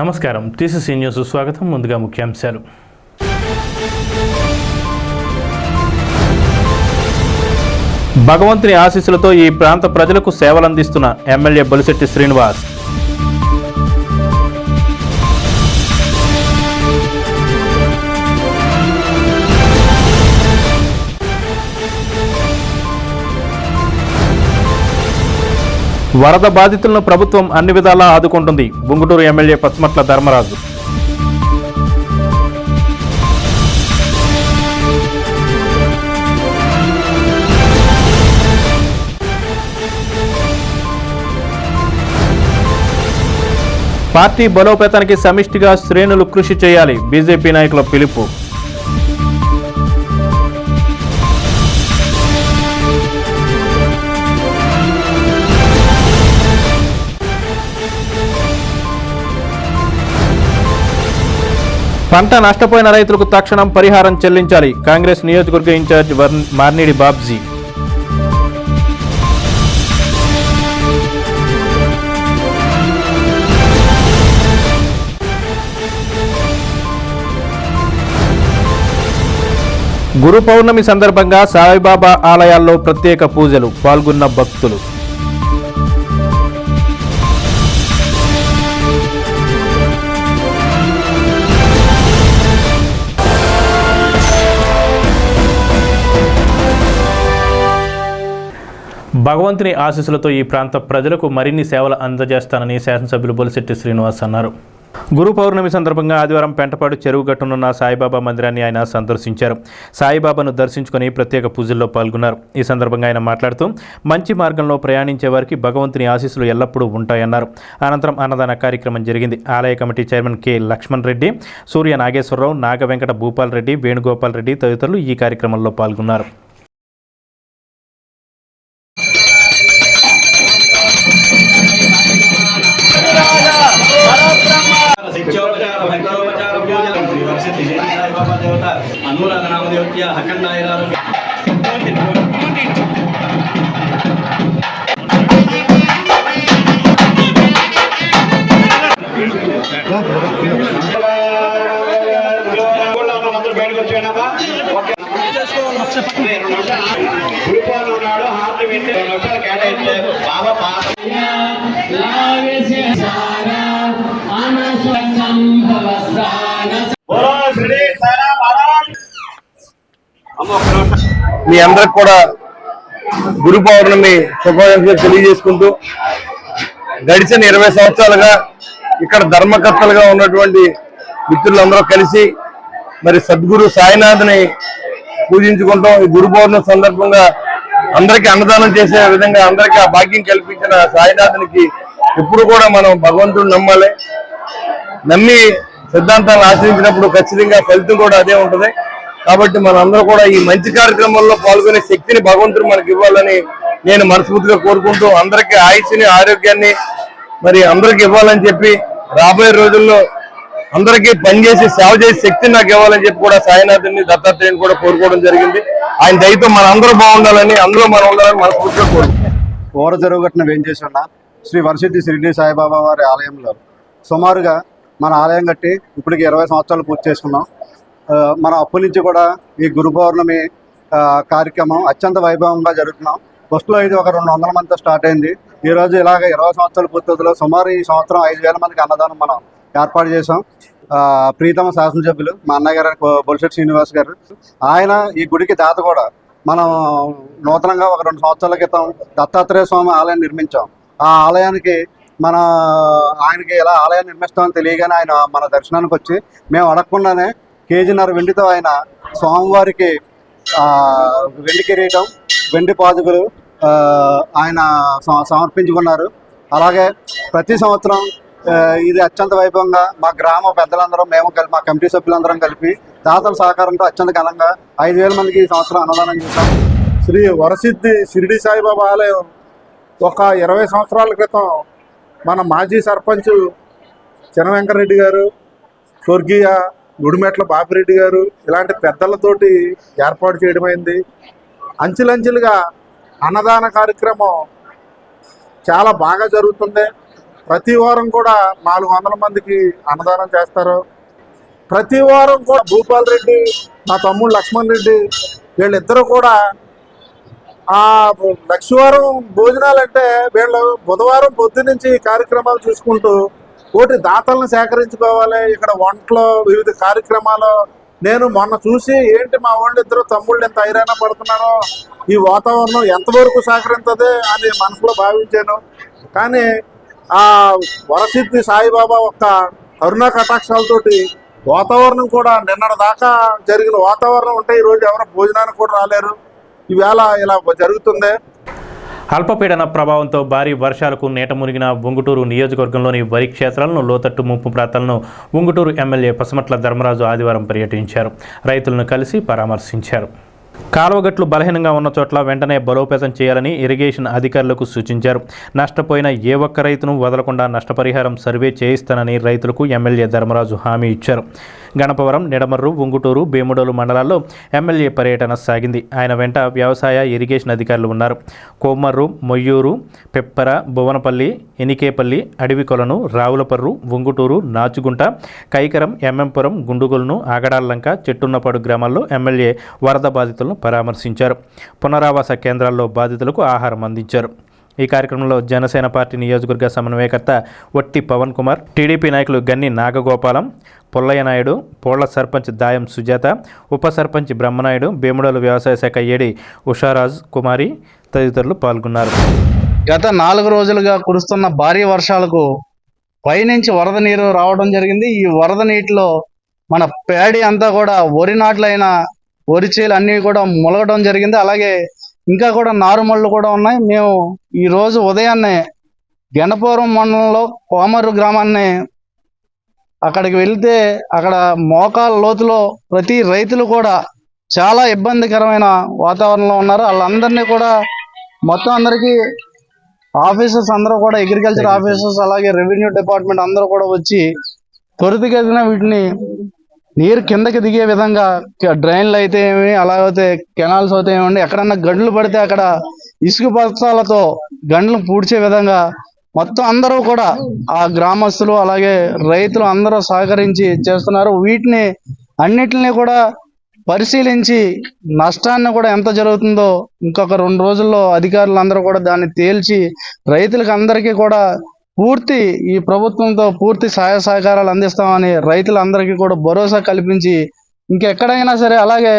నమస్కారం, TCC news స్వాగతం. ముందుగా ముఖ్యాంశాలు. భగవంతుని ఆశీస్సులతో ఈ ప్రాంత ప్రజలకు సేవలందిస్తున్న ఎమ్మెల్యే బొలిశెట్టి శ్రీనివాస్. వరద బాధితులను ప్రభుత్వం అన్ని విధాలా ఆదుకుంటుంది. బుంగుటూరు ఎమ్మెల్యే పచ్చమట్ల ధర్మరాజు. పార్టీ బలోపేతానికి సమిష్టిగా శ్రేణులు కృషి చేయాలి. బీజేపీ నాయకుల పిలుపు. పంట నష్టపోయిన రైతులకు తక్షణం పరిహారం చెల్లించాలి. కాంగ్రెస్ నియోజకవర్గ ఇన్ఛార్జ్ మార్నిడి బాబ్జీ. గురు పౌర్ణమి సందర్భంగా సాయిబాబా ఆలయాల్లో ప్రత్యేక పూజలు. పాల్గొన్న భక్తులు. భగవంతుని ఆశీస్సులతో ఈ ప్రాంత ప్రజలకు మరిన్ని సేవలు అందజేస్తానని శాసనసభ్యులు బొలిశెట్టి శ్రీనివాస్ అన్నారు. గురు పౌర్ణమి సందర్భంగా ఆదివారం పెంటపాడు చెరువు గట్టునున్న సాయిబాబా మందిరాన్ని ఆయన సందర్శించారు. సాయిబాబాను దర్శించుకొని ప్రత్యేక పూజల్లో పాల్గొన్నారు. ఈ సందర్భంగా ఆయన మాట్లాడుతూ మంచి మార్గంలో ప్రయాణించే వారికి భగవంతుని ఆశీస్సులు ఎల్లప్పుడూ ఉంటాయన్నారు. అనంతరం అన్నదాన కార్యక్రమం జరిగింది. ఆలయ committee chairman K Lakshman Reddy, Surya Nageswara Rao, Naga Venkata Bhupal Reddy, Venugopal Reddy తదితరులు ఈ కార్యక్రమంలో పాల్గొన్నారు. మీ అందరికి కూడా గురు పౌర్ణమి శుభాకాంక్షలు తెలియజేసుకుంటూ, గడిచిన 20 సంవత్సరాలుగా ఇక్కడ ధర్మకర్తలుగా ఉన్నటువంటి మిత్రులందరూ కలిసి మరి సద్గురు సాయినాథ్ని పూజించుకుంటాం. ఈ గురు పౌర్ణమి సందర్భంగా అందరికీ అన్నదానం చేసే విధంగా అందరికీ ఆ భాగ్యం కల్పించిన సాయినాథ్నికి ఎప్పుడు కూడా మనం భగవంతుడు నమ్మాలి. నమ్మి సిద్ధాంతాలను ఆచరించినప్పుడు ఖచ్చితంగా ఫలితం కూడా అదే ఉంటుంది. కాబట్టి మనందరూ కూడా ఈ మంచి కార్యక్రమంలో పాల్గొనే శక్తిని భగవంతుడు మనకి ఇవ్వాలని నేను మనస్ఫూర్తిగా కోరుకుంటూ, అందరికీ ఆయుష్ని ఆరోగ్యాన్ని మరి అందరికి ఇవ్వాలని చెప్పి, రాబోయే రోజుల్లో అందరికీ పనిచేసి సేవ చేసే శక్తిని నాకు ఇవ్వాలని చెప్పి కూడా సాయినాథుని దత్తాత్రేయుని కూడా కోరుకోవడం జరిగింది. ఆయన దయతో మన అందరూ బాగుండాలని, అందులో మనం ఉండాలని మనస్ఫూర్తిగా కోరుకుంటున్నాం. ఓర జరుగుతున్న వేంచేసి ఉన్న శ్రీ వరసిద్ధి షిరిడి సాయిబాబా వారి ఆలయంలో సుమారుగా మన ఆలయం కట్టి ఇప్పటికి 20 సంవత్సరాలు పూర్తి చేసుకున్నాం. మనం అప్పటి నుంచి కూడా ఈ గురు పౌర్ణమి కార్యక్రమం అత్యంత వైభవంగా జరుగుతున్నాం. ఫస్ట్లో ఇది ఒక 200 మందితో స్టార్ట్ అయింది. ఈరోజు ఇలాగ 20 సంవత్సరాల పూర్తిలో సుమారు ఈ సంవత్సరం 5000 మందికి అన్నదానం మనం ఏర్పాటు చేసాం. ప్రీతమ శాసనసభ్యులు మా అన్నగారు బొలిశెట్టి శ్రీనివాస్ గారు, ఆయన ఈ గుడికి దాత కూడా. మనం నూతనంగా ఒక 2 సంవత్సరాల క్రితం దత్తాత్రేయ స్వామి ఆలయం నిర్మించాం. ఆ ఆలయానికి ఆయనకి ఇలా ఆలయం నిర్మిస్తామని తెలియగానే ఆయన మన దర్శనానికి వచ్చి మేము అడగకుండానే కేజీన్నర వెండితో ఆయన స్వామివారికి వెండి కిరీటం, వెండి పాదుకలు ఆయన సమర్పించుకున్నారు. అలాగే ప్రతి సంవత్సరం ఇది అత్యంత వైభవంగా మా గ్రామ పెద్దలందరం మేము కలిపి, మా కమిటీ సభ్యులందరం కలిపి దాతల సహకారంతో అత్యంత ఘనంగా 5000 మందికి ఈ సంవత్సరం అన్నదానం చేశాం. శ్రీ వరసిద్ధి షిరిడి సాయిబాబా ఆలయం ఒక 20 సంవత్సరాల క్రితం మన మాజీ సర్పంచ్ చినవెంకరెడ్డి గారు, స్వర్గీయ గుడిమెట్ల బాపిరెడ్డి గారు ఇలాంటి పెద్దలతోటి ఏర్పాటు చేయడమైంది. అంచెలంచెలుగా అన్నదాన కార్యక్రమం చాలా బాగా జరుగుతుంది. ప్రతి వారం కూడా 400 మందికి అన్నదానం చేస్తారు. ప్రతి వారం కూడా భూపాల్ రెడ్డి, మా తమ్ముడు లక్ష్మణ్ రెడ్డి వీళ్ళిద్దరూ కూడా ఆ లక్షవారం భోజనాలు అంటే వీళ్ళు బుధవారం పొద్దు నుంచి కార్యక్రమాలు చూసుకుంటూ కోటి దాతలను సేకరించుకోవాలి. ఇక్కడ వంటలు వివిధ కార్యక్రమాలు నేను మొన్న చూసి ఏంటి మా వాళ్ళు ఇద్దరు తమ్ముళ్ళు ఎంత హైరాణ పడుతున్నారో, ఈ వాతావరణం ఎంతవరకు సహకరించదే అని మనసులో భావించాను. కానీ ఆ వరసిద్ధి సాయిబాబా ఒక్క కరుణా కటాక్షాలతోటి వాతావరణం కూడా నిన్నటి దాకా జరిగిన వాతావరణం ఉంటే ఈరోజు ఎవరు భోజనానికి కూడా రాలేరు. ఈవేళ ఇలా జరుగుతుంది. అల్పపీడన ప్రభావంతో భారీ వర్షాలకు నేట మునిగిన ఉంగుటూరు నియోజకవర్గంలోని వరి క్షేత్రాలను, లోతట్టు ముంపు ప్రాంతాలను ఉంగుటూరు ఎమ్మెల్యే పసుమట్ల ధర్మరాజు ఆదివారం పర్యటించారు. రైతులను కలిసి పరామర్శించారు. కాలువగట్లు బలహీనంగా ఉన్న చోట్ల వెంటనే బలోపేతం చేయాలని ఇరిగేషన్ అధికారులకు సూచించారు. నష్టపోయిన ఏ ఒక్క రైతును వదలకుండా నష్టపరిహారం సర్వే చేయిస్తానని రైతులకు ఎమ్మెల్యే ధర్మరాజు హామీ ఇచ్చారు. గణపవరం, నిడమర్రు, ఉంగుటూరు, భీముడోలు మండలాల్లో ఎమ్మెల్యే పర్యటన సాగింది. ఆయన వెంట వ్యవసాయ, ఇరిగేషన్ అధికారులు ఉన్నారు. కోమర్రు, మొయ్యూరు, పెప్పర, భువనపల్లి, ఎనికేపల్లి, అడవికొలను, రావులపర్రు, ఉంగుటూరు, నాచుగుంట, కైకరం, ఎంఎంపురం, గుండుగొలను, ఆగడాల్లంక, చెట్టున్నపాడు గ్రామాల్లో ఎమ్మెల్యే వరద బాధితులను పరామర్శించారు. పునరావాస కేంద్రాల్లో బాధితులకు ఆహారం అందించారు. ఈ కార్యక్రమంలో జనసేన పార్టీ నియోజకవర్గ సమన్వయకర్త వట్టి పవన్ కుమార్, టీడీపీ నాయకులు గన్ని నాగగోపాలం, పుల్లయ్య నాయుడు, పోళ్ల సర్పంచ్ దాయం సుజాత, ఉప సర్పంచ్ బ్రహ్మనాయుడు, భీముడోలు వ్యవసాయ శాఖ ఏడి ఉషారాజ్ కుమారి తదితరులు పాల్గొన్నారు. గత 4 రోజులుగా కురుస్తున్న భారీ వర్షాలకు పైనుంచి వరద నీరు రావడం జరిగింది. ఈ వరద నీటిలో మన ప్యాడీ అంతా కూడా వరి నాట్లైన వరి చేలు అన్నీ కూడా ములగడం జరిగింది. అలాగే ఇంకా కూడా నారుమళ్ళు కూడా ఉన్నాయి. మేము ఈ రోజు ఉదయాన్నే గణపవరం మండలంలో కోమర్రు గ్రామాన్ని అక్కడికి వెళ్తే అక్కడ మోకాల లోతులో ప్రతి రైతులు కూడా చాలా ఇబ్బందికరమైన వాతావరణంలో ఉన్నారు. వాళ్ళందరినీ కూడా మొత్తం అందరికీ ఆఫీసర్స్ అందరూ కూడా, అగ్రికల్చర్ ఆఫీసర్స్ అలాగే రెవెన్యూ డిపార్ట్మెంట్ అందరూ కూడా వచ్చి త్వరితగతిన వీటిని నీరు కిందకి దిగే విధంగా డ్రైన్లు అయితే ఏమి, అలాగైతే కెనాల్స్ అయితే ఏమండి, ఎక్కడన్నా గండ్లు పడితే అక్కడ ఇసుక బస్తాలతో గండ్లు పూడ్చే విధంగా మొత్తం అందరూ కూడా ఆ గ్రామస్తులు అలాగే రైతులు అందరూ సహకరించి చేస్తున్నారు. వీటిని అన్నిటిని కూడా పరిశీలించి నష్టాన్ని కూడా ఎంత జరుగుతుందో ఇంకొక 2 రోజుల్లో అధికారులు అందరూ కూడా దాన్ని తేల్చి రైతులకు అందరికీ కూడా ఈ ప్రభుత్వంతో పూర్తి సహాయ సహకారాలు అందిస్తామని రైతులందరికీ కూడా భరోసా కల్పించి ఇంకెక్కడైనా సరే, అలాగే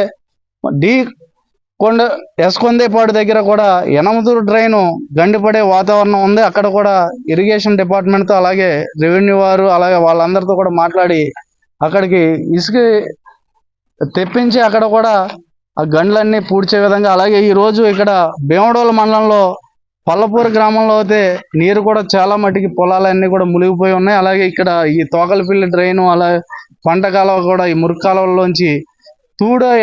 ఎస్కొందేపాడు దగ్గర కూడా యనమదూరు డ్రైన్ గండిపడే వాతావరణం ఉంది. అక్కడ కూడా ఇరిగేషన్ డిపార్ట్మెంట్తో అలాగే రెవెన్యూ వారు అలాగే వాళ్ళందరితో కూడా మాట్లాడి అక్కడికి ఇసుక తెప్పించి అక్కడ కూడా ఆ గండ్లన్నీ పూడ్చే విధంగా, అలాగే ఈ రోజు ఇక్కడ భీమడోలు మండలంలో పల్లపూరు గ్రామంలో అయితే నీరు కూడా చాలా మటుకి పొలాలన్నీ కూడా మునిగిపోయి ఉన్నాయి. అలాగే ఇక్కడ ఈ తోకలపిల్లి డ్రైన్ అలాగే పంట కాలువ కూడా ఈ మురుగు కాలువలోంచి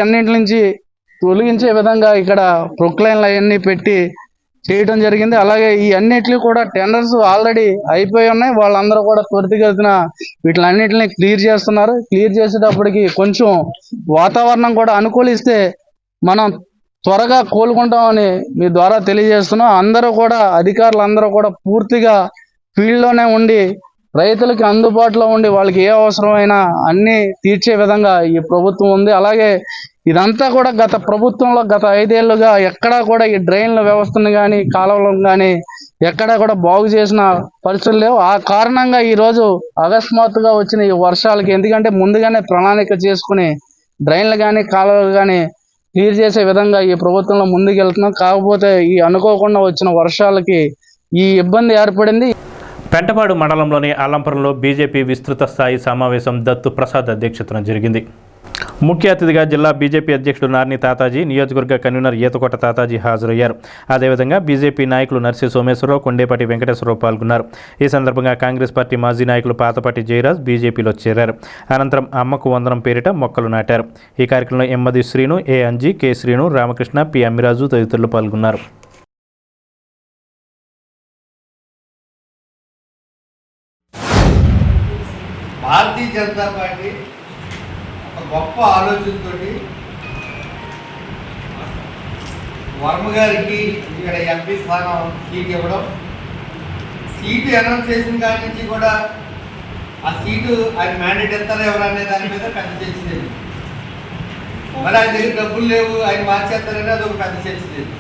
అన్నింటి నుంచి తొలగించే విధంగా ఇక్కడ ప్రొక్లైన్లు అవన్నీ పెట్టి చేయడం జరిగింది. అలాగే ఈ అన్నిటిని కూడా టెండర్స్ ఆల్రెడీ అయిపోయి ఉన్నాయి. వాళ్ళందరూ కూడా త్వరితగతిన వీటిలన్నిటిని క్లియర్ చేస్తున్నారు. క్లియర్ చేసేటప్పటికి కొంచెం వాతావరణం కూడా అనుకూలిస్తే మనం త్వరగా కోలుకుంటామని మీ ద్వారా తెలియజేస్తున్నాం. అందరూ కూడా అధికారులు అందరూ కూడా పూర్తిగా ఫీల్డ్లోనే ఉండి రైతులకి అందుబాటులో ఉండి వాళ్ళకి ఏ అవసరమైనా అన్ని తీర్చే విధంగా ఈ ప్రభుత్వం ఉంది. అలాగే ఇదంతా కూడా గత ప్రభుత్వంలో గత 5 ఏళ్లుగా ఎక్కడా కూడా ఈ డ్రైన్ల వ్యవస్థను కానీ కాలువలను కానీ ఎక్కడా కూడా బాగు చేసిన పరిస్థితులు లేవు. ఆ కారణంగా ఈరోజు అకస్మాత్తుగా వచ్చిన ఈ వర్షాలకి, ఎందుకంటే ముందుగానే ప్రణాళిక చేసుకుని డ్రైన్లు కానీ కాలువలు కానీ క్లియర్ చేసే విధంగా ఈ ప్రభుత్వంలో ముందుకెళ్తున్నాం. కాకపోతే ఈ అనుకోకుండా వచ్చిన వర్షాలకి ఈ ఇబ్బంది ఏర్పడింది. పెంటపాడు మండలంలోని అల్లంపురంలో బీజేపీ విస్తృత స్థాయి సమావేశం దత్తు ప్రసాద్ అధ్యక్షతన జరిగింది. ముఖ్య అతిథిగా జిల్లా బీజేపీ అధ్యక్షుడు నార్ని తాతాజీ, నియోజకవర్గ కన్వీనర్ ఈతకోట తాతాజీ హాజరయ్యారు. అదేవిధంగా బీజేపీ నాయకులు నర్సి సోమేశ్వరరావు, కొండేపాటి వెంకటేశ్వరరావు పాల్గొన్నారు. ఈ సందర్భంగా కాంగ్రెస్ పార్టీ మాజీ నాయకులు పాతపాటి జయరాజ్ బీజేపీలో చేరారు. అనంతరం అమ్మకు వందనం పేరిట మొక్కలు నాటారు. ఈ కార్యక్రమంలో ఎమ్మది శ్రీను, ఏ అంజీ, కె శ్రీను, రామకృష్ణ, పి అమ్మిరాజు తదితరులు పాల్గొన్నారు. భారతీయ జనతా పార్టీ ఒక గొప్ప ఆలోచనతో వర్మ గారికి ఇక్కడ ఎంపీ స్థానం సీట్ ఇవ్వడం, సీటు అనౌన్స్ చేసిన కాడి నుంచి కూడా ఆ సీటు ఆయన మ్యాండేట్ ఎత్తారా ఎవరనే దాని మీద పెద్ద చర్చ లేదు. మరి ఆయన దగ్గర డబ్బులు లేవు, ఆయన మార్చేస్తారని అది ఒక పెద్ద చర్చ లేదు.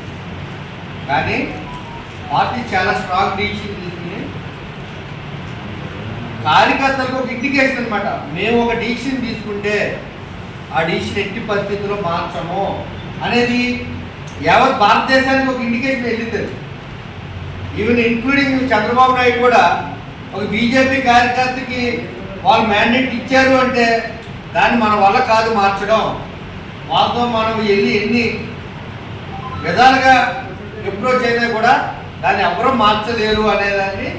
కానీ పార్టీ చాలా స్ట్రాంగ్ డిసిషన్ తీసుకుని కార్యకర్తలకు ఒక ఇండికేషన్ అనమాట. మేము ఒక డిసిషన్ తీసుకుంటే ఆ డిసిషన్ ఎట్టి పరిస్థితుల్లో మార్చము అనేది యావత్ భారతదేశానికి ఒక ఇండికేషన్ వెళ్ళింది. ఈవెన్ ఇంక్లూడింగ్ చంద్రబాబు నాయుడు కూడా ఒక బీజేపీ కార్యకర్తకి వాళ్ళు మ్యాండేట్ ఇచ్చారు అంటే దాన్ని మన వల్ల కాదు మార్చడం, వాళ్ళతో మనం వెళ్ళి ఎన్ని విధాలుగా అప్రోచ్ అయినా కూడా దాన్ని ఎవరూ మార్చలేరు అనేదాన్ని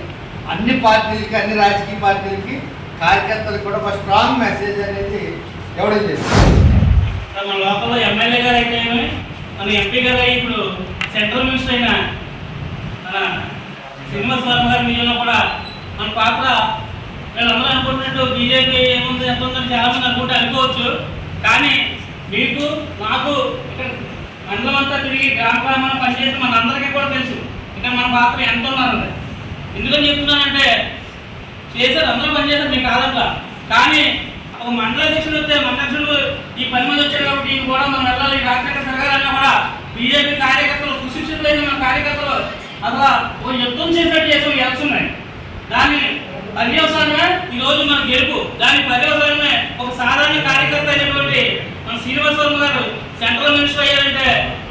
అన్ని పార్టీలకి, అన్ని రాజకీయ పార్టీలకి, కార్యకర్తలకు కూడా ఒక స్ట్రాంగ్ మెసేజ్ అనేది ఇవ్వడం జరిగింది. మన లోకల్లో ఎమ్మెల్యే గారు అయితే మన ఎంపీ గారు ఇప్పుడు సెంట్రల్ మినిస్టర్ అయిన మన శ్రీనివాస్ వర్మ గారి విజయంలో కూడా మన పాత్ర వీళ్ళందరూ అనుకుంటున్నట్టు బీజేపీ ఏముంది ఎంత ఉందని చాలామంది అనుకోవచ్చు. కానీ మీకు మాకు ఇక్కడ మండలం అంతా తిరిగి గ్రామాన్ని పనిచేసి మనందరికీ కూడా తెలుసు ఇక్కడ మన పాత్ర ఎంత ఉన్నారండి. ఎందుకని చెప్తున్నానంటే చేశారు, అందరూ పనిచేశారు, మీకు కాదట్లా. కానీ ఒక మండల అధ్యక్షుడు వస్తే మండల ఈ 10 మంది వచ్చారు కాబట్టి ఇది కూడా మనం వెళ్ళాలి, రాజకీయ జరగాలన్నా కూడా బీజేపీ కార్యకర్తలు సుశిక్షితులైన మన కార్యకర్తలు అసలు ఒక యుద్ధం చేసినట్టు చేసే ఎలక్షన్ దాని పర్యవసానమే ఈరోజు మన గెలుపు. దాని పర్యవసానమే ఒక సాధారణ కార్యకర్త అయినటువంటి మన శ్రీనివాస్ వర్మ గారు సెంట్రల్ మినిస్టర్ అయ్యారంటే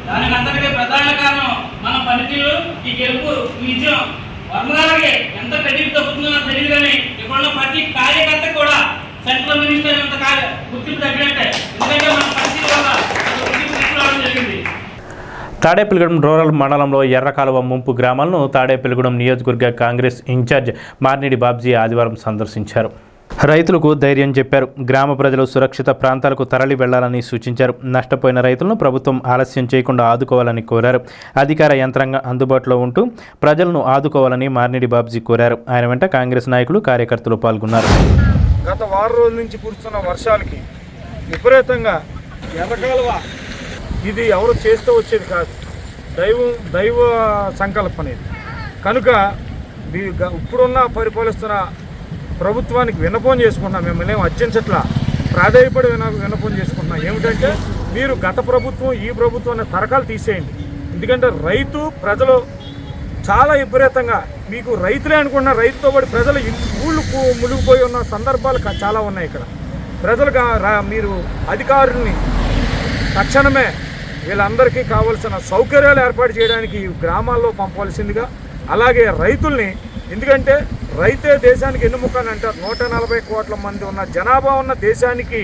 దానికి అంతటికీ ప్రధాన కారణం మన పనితీరు, ఈ గెలుపు, ఈ విజయం. వర్మ గారికి ఎంత క్రెడిట్ తగ్గుతుందో నాకు తెలియదు, కానీ ఇప్పుడున్న ప్రతి కార్యకర్త కూడా సెంట్రల్ మినిస్టర్ అయినంత గుర్తింపు తగ్గినట్టే. ఎందుకంటే మన పనితీరు వల్ల గుర్తింపు తీసుకురావడం జరిగింది. తాడేపల్లిగూడెం రూరల్ మండలంలో ఎర్రకాలువ ముంపు గ్రామాలను తాడేపల్లిగూడెం నియోజకవర్గ కాంగ్రెస్ ఇన్ఛార్జ్ మార్నిడి బాబ్జీ ఆదివారం సందర్శించారు. రైతులకు ధైర్యం చెప్పారు. గ్రామ ప్రజలు సురక్షిత ప్రాంతాలకు తరలి వెళ్లాలని సూచించారు. నష్టపోయిన రైతులను ప్రభుత్వం ఆలస్యం చేయకుండా ఆదుకోవాలని కోరారు. అధికార యంత్రాంగం అందుబాటులో ఉంటూ ప్రజలను ఆదుకోవాలని మార్నిడి బాబ్జీ కోరారు. ఆయన వెంట కాంగ్రెస్ నాయకులు, కార్యకర్తలు పాల్గొన్నారు. గత వారం రోజుల నుంచి కురుస్తున్న వర్షాలకి విపరీతంగా ఎర్రకాలువ ఇది ఎవరు చేస్తూ వచ్చేది కాదు, దైవ సంకల్పం ఇది. కనుక ఇప్పుడున్న పరిపాలిస్తున్న ప్రభుత్వానికి విన్నపం చేసుకున్నాం. మిమ్మల్ని ఏం అర్జించట్లా, ప్రాధాయపడి విన్నపం చేసుకుంటున్నాం. ఏమిటంటే మీరు గత ప్రభుత్వం, ఈ ప్రభుత్వాన్ని తరకాలు తీసేయండి. ఎందుకంటే ప్రజలు చాలా విపరీతంగా, మీకు రైతులే అనుకున్న రైతుతో పాటు ప్రజలు ఊళ్ళు మునిగిపోయి ఉన్న సందర్భాలు చాలా ఉన్నాయి. ఇక్కడ ప్రజలుగా మీరు అధికారుల్ని తక్షణమే వీళ్ళందరికీ కావాల్సిన సౌకర్యాలు ఏర్పాటు చేయడానికి గ్రామాల్లో పంపవలసిందిగా, అలాగే రైతుల్ని, ఎందుకంటే రైతే దేశానికి ఎన్నుముకని అంటారు. 140 కోట్ల మంది ఉన్న జనాభా ఉన్న దేశానికి